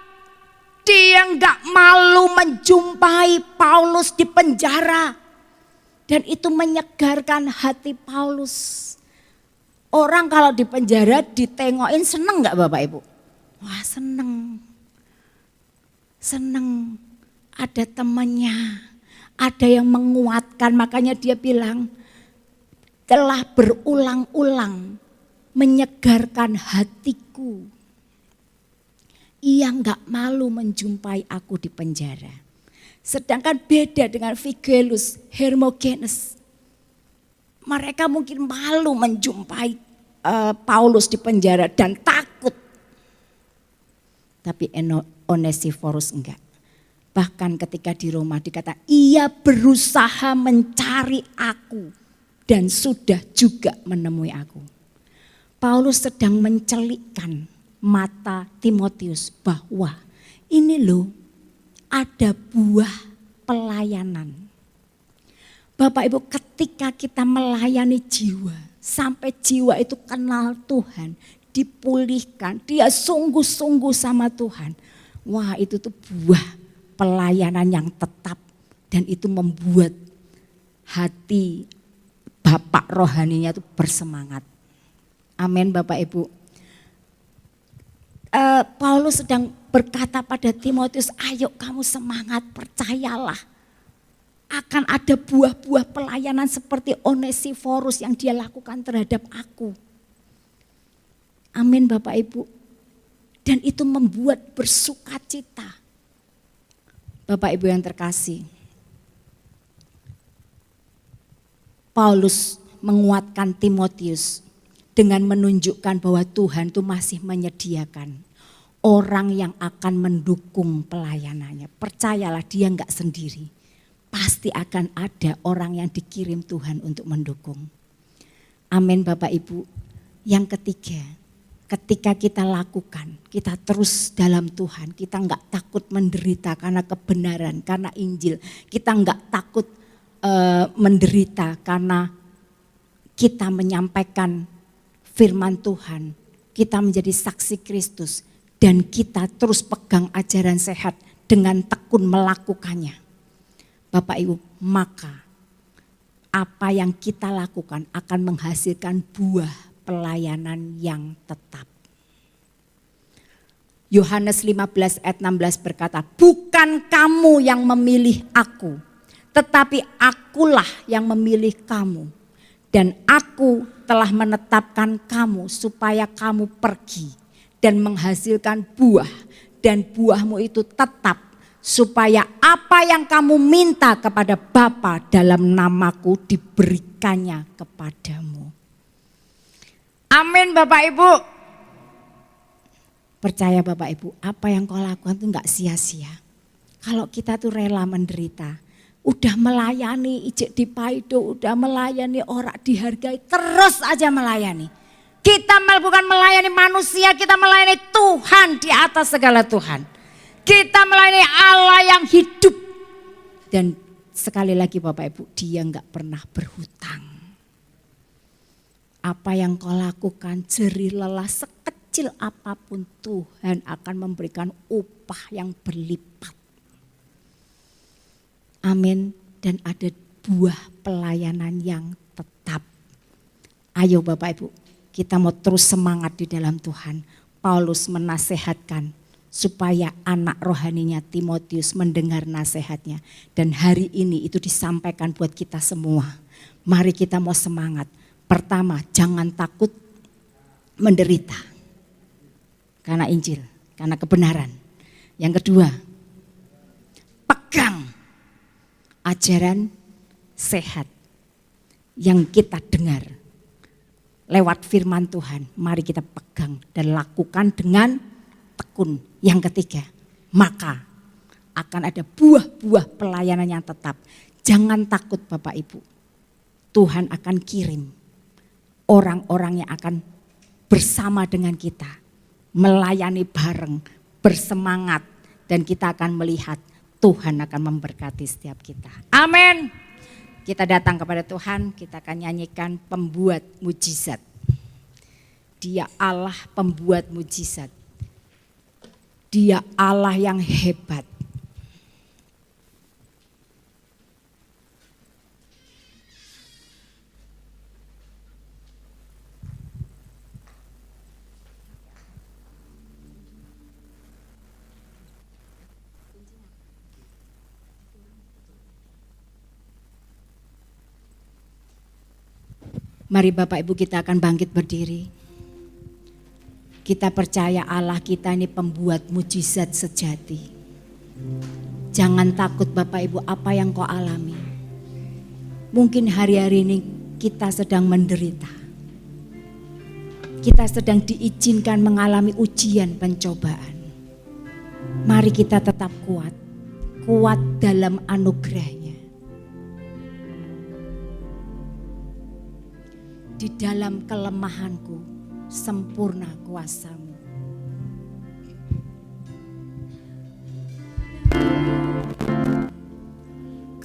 Dia enggak malu menjumpai Paulus di penjara. Dan itu menyegarkan hati Paulus. Orang kalau di penjara ditengokin seneng enggak Bapak Ibu? Wah seneng. Seneng. Ada temannya. Ada yang menguatkan. Makanya dia bilang telah berulang-ulang menyegarkan hatiku. Ia enggak malu menjumpai aku di penjara. Sedangkan beda dengan Figelus, Hermogenes. Mereka mungkin malu menjumpai Paulus di penjara dan takut. Tapi Onesiforus enggak. Bahkan ketika di Roma dikatakan ia berusaha mencari aku dan sudah juga menemui aku. Paulus sedang mencelikkan mata Timotius bahwa ini loh ada buah pelayanan. Bapak Ibu, ketika kita melayani jiwa, sampai jiwa itu kenal Tuhan, dipulihkan, dia sungguh-sungguh sama Tuhan. Wah, itu tuh buah pelayanan yang tetap dan itu membuat hati Bapak rohaninya itu bersemangat. Amin Bapak Ibu. Paulus sedang berkata pada Timotius, ayo kamu semangat, percayalah. Akan ada buah-buah pelayanan seperti Onesiforus yang dia lakukan terhadap aku. Amin Bapak Ibu. Dan itu membuat bersukacita. Bapak Ibu yang terkasih. Paulus menguatkan Timotius dengan menunjukkan bahwa Tuhan itu masih menyediakan orang yang akan mendukung pelayanannya. Percayalah, dia enggak sendiri. Pasti akan ada orang yang dikirim Tuhan untuk mendukung. Amin Bapak Ibu. Yang ketiga, ketika kita lakukan, kita terus dalam Tuhan. Kita enggak takut menderita karena kebenaran, karena Injil. Kita enggak takut menderita karena kita menyampaikan firman Tuhan, kita menjadi saksi Kristus dan kita terus pegang ajaran sehat dengan tekun melakukannya. Bapak Ibu, maka apa yang kita lakukan akan menghasilkan buah pelayanan yang tetap. Yohanes 15 ayat 16 berkata, bukan kamu yang memilih aku, tetapi akulah yang memilih kamu. Dan aku telah menetapkan kamu supaya kamu pergi dan menghasilkan buah. Dan buahmu itu tetap, supaya apa yang kamu minta kepada Bapa dalam namaku diberikannya kepadamu. Amin Bapak Ibu. Percaya Bapak Ibu, apa yang kau lakukan itu enggak sia-sia. Kalau kita tuh rela menderita. Udah melayani Ijek di Paido, udah melayani orang dihargai, terus aja melayani. Kita bukan melayani manusia, kita melayani Tuhan di atas segala Tuhan. Kita melayani Allah yang hidup. Dan sekali lagi Bapak Ibu, dia enggak pernah berhutang. Apa yang kau lakukan, jerih lelah sekecil apapun, Tuhan akan memberikan upah yang berlipat. Amin. Dan ada buah pelayanan yang tetap. Ayo Bapak Ibu, kita mau terus semangat di dalam Tuhan. Paulus menasehatkan supaya anak rohaninya Timotius mendengar nasihatnya. Dan hari ini itu disampaikan buat kita semua. Mari kita mau semangat. Pertama, jangan takut menderita. Karena Injil, karena kebenaran. Yang kedua, pegang ajaran sehat yang kita dengar lewat firman Tuhan. Mari kita pegang dan lakukan dengan tekun. Yang ketiga, maka akan ada buah-buah pelayanan yang tetap. Jangan takut Bapak Ibu. Tuhan akan kirim orang-orang yang akan bersama dengan kita. Melayani bareng, bersemangat. Dan kita akan melihat Tuhan akan memberkati setiap kita. Amin. Kita datang kepada Tuhan, kita akan nyanyikan pembuat mujizat. Dia Allah pembuat mujizat. Dia Allah yang hebat. Mari Bapak Ibu kita akan bangkit berdiri. Kita percaya Allah kita ini pembuat mujizat sejati. Jangan takut Bapak Ibu apa yang kau alami. Mungkin hari-hari ini kita sedang menderita. Kita sedang diizinkan mengalami ujian pencobaan. Mari kita tetap kuat. Kuat dalam anugerahnya. Di dalam kelemahanku, sempurna kuasa-Mu.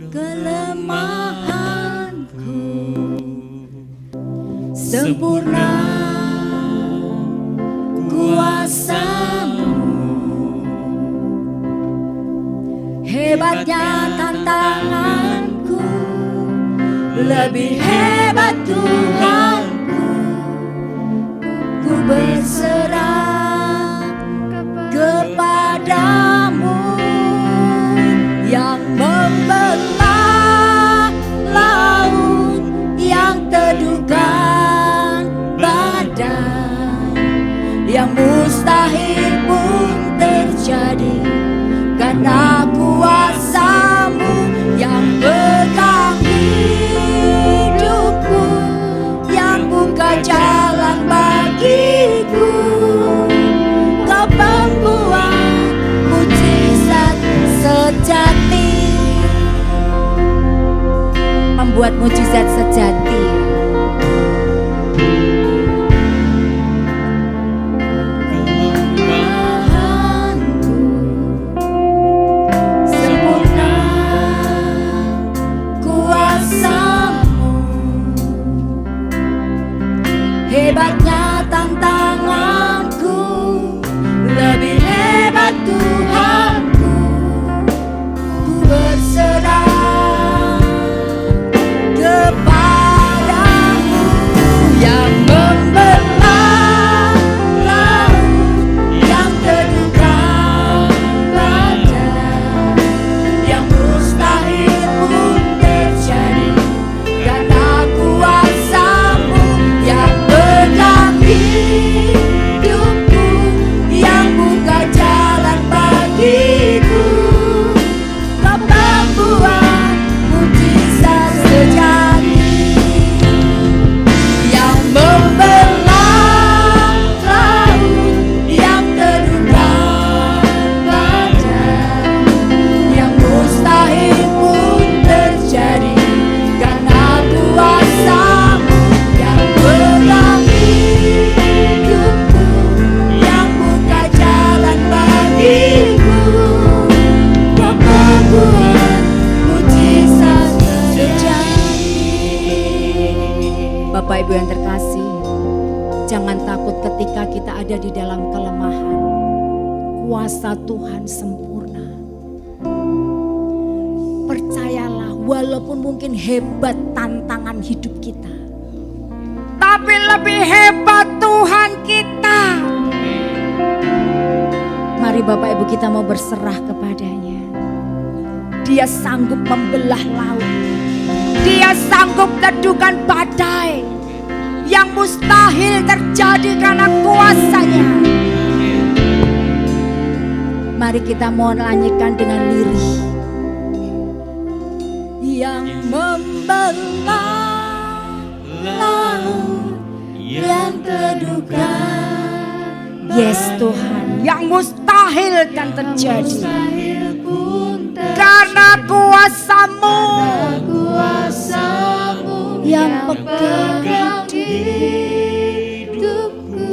Kelemahanku sempurna kuasa-Mu. Hebatnya tantanganku, lebih hebat Tuhanku. Ku berserah kepadamu yang membelah laut, yang teduhkan badai, yang mustahil pun terjadi karena kuasa-Mu yang pegang hidupku, yang buka jalan bagiku. Kau pembuat mujizat sejati, membuat mujizat sejati. Sempurna kuasa-Mu, hebatnya tantanganku, lebih hebat Tuhanku. Ku berserah kepadamu yang membelah laut, yang teduhkan badai, yang mustahil pun terjadi karena kuasa-Mu yang pegang hidupku, yang buka jalan bagiku. Kau membuat mujizat sejati, yang membelah laut, yang teduhkan badai, yang mustahil pun terjadi karena kuasa-Mu yang pegang hidupku, yang buka jalan bagiku. Kau membuat mujizat sejati. Bapak Ibu yang terkasih, jangan takut ketika kita ada di dalam kelemahan. Kuasa Tuhan sempurna. Percayalah, walaupun mungkin hebat tantangan hidup kita, tapi lebih hebat Tuhan kita. Mari Bapak Ibu kita mau berserah kepadanya. Dia sanggup membelah laut, Dia sanggup teduhkan badai, yang mustahil terjadi karena kuasa-Nya. Mari kita mau lanjutkan dengan lirih. Yang membelah laut, yang teduhkan, yes Tuhan, yang mustahil kan terjadi karena kuasa-Mu yang pegang hidupku,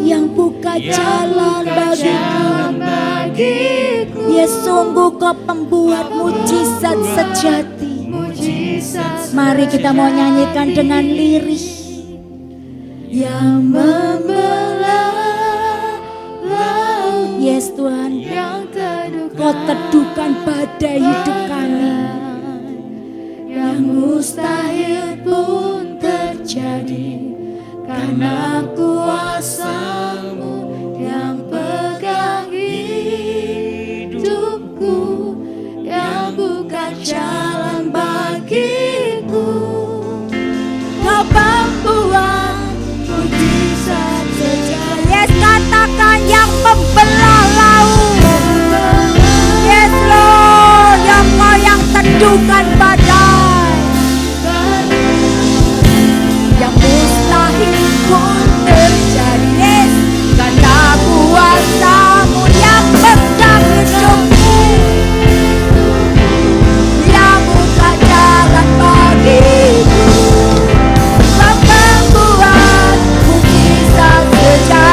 yang buka jalan bagiku. Ya sungguh Kau pembuat mujizat sejati. Mari kita mau nyanyikan dengan lirih. Yang membelah laut, yes Tuhan, Kau teduhkan badai hidup kami, yang mustahil pun terjadi karena kuasa-Mu yang pegang hidupku, yang buka jalan bagiku. Kau pembuat mujizat sejati. Yes, katakan yang membelah laut. Yes Lord, yang Kau yang teduhkan badai, yang mustahil pun terjadi. Yes, karena kuasa-Mu yang pegang hidupku, yang buka jalan bagiku. Kau membuat mujizat sejati.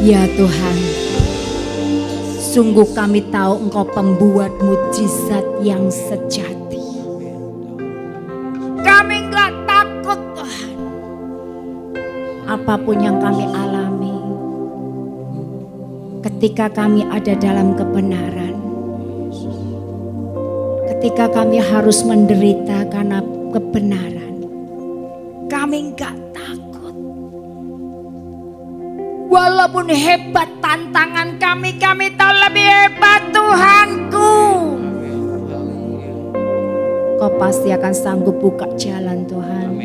Ya Tuhan, sungguh kami tahu Engkau pembuat mujizat yang sejati. Kami enggak takut Tuhan. Apapun yang kami alami, ketika kami ada dalam kebenaran, ketika kami harus menderita karena kebenaran, kami enggak takut. Walaupun hebat tantangan kami tahu lebih hebat Tuhanku. Kau pasti akan sanggup buka jalan Tuhan.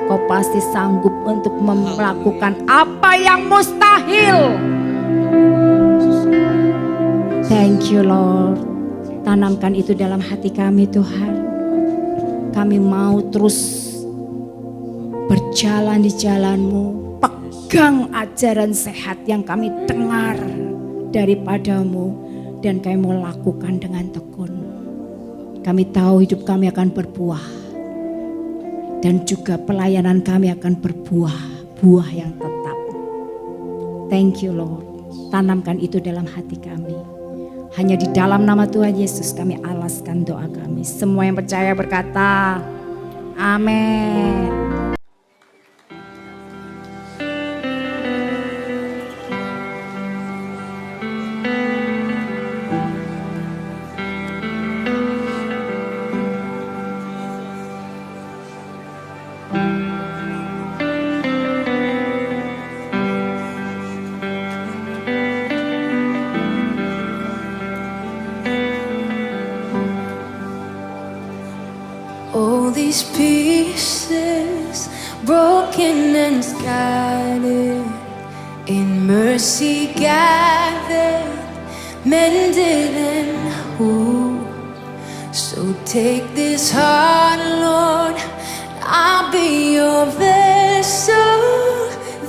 Kau pasti sanggup untuk melakukan apa yang mustahil. Thank you Lord. Tanamkan itu dalam hati kami Tuhan. Kami mau terus berjalan di jalan-Mu. Pegang ajaran sehat yang kami dengar daripadamu dan kami mau lakukan dengan tekun. Kami tahu hidup kami akan berbuah dan juga pelayanan kami akan berbuah, buah yang tetap. Thank you Lord, tanamkan itu dalam hati kami. Hanya di dalam nama Tuhan Yesus kami alaskan doa kami. Semua yang percaya berkata, amin. All these pieces broken and scattered, in mercy gathered, mended and whole. So take this heart, Lord, I'll be your vessel,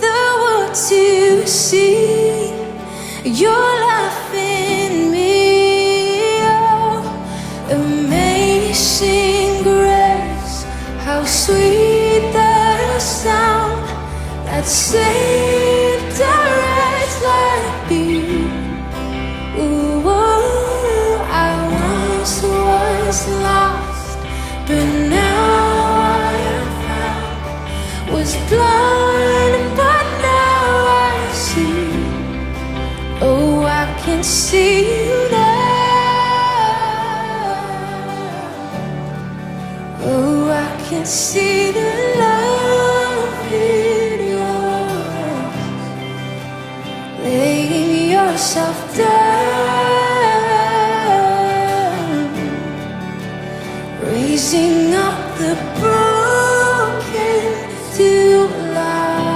the world to see your life in me. Oh, amazing grace, how sweet the sound that saved a wretch like me. Ooh, oh, I once was lost, but now I am found. Was blind, but now I see. Oh, I can see you now. Oh, I can see the love in your eyes. Laying yourself down, raising up the broken to life.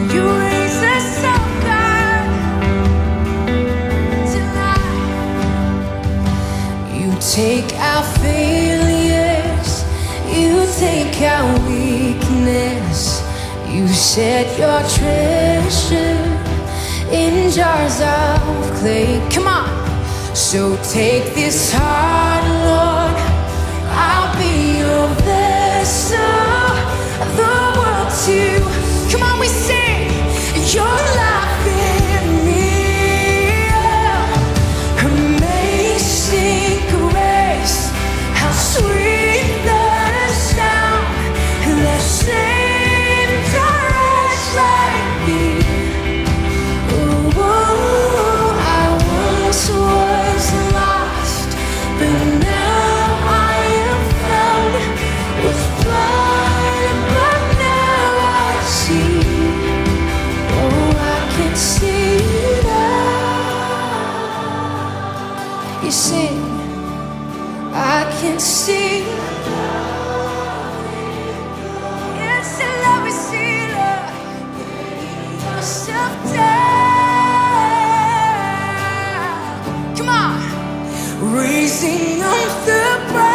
You raise us up, God, to life. You take our failures, you take our weakness. You set your treasure in jars of clay. Come on. So take this heart, Lord, I'll be your vessel, the world to. Come on, we sing your life in me. Oh, amazing grace, how sweet the sound that saved a wretch like me. Oh, I once was lost, but now I am found. Was blind, but now I see. Oh, I can see you now. You sing, I can see you. Yes, I love you, see love. Yourself down. Come on. Raising up the bride.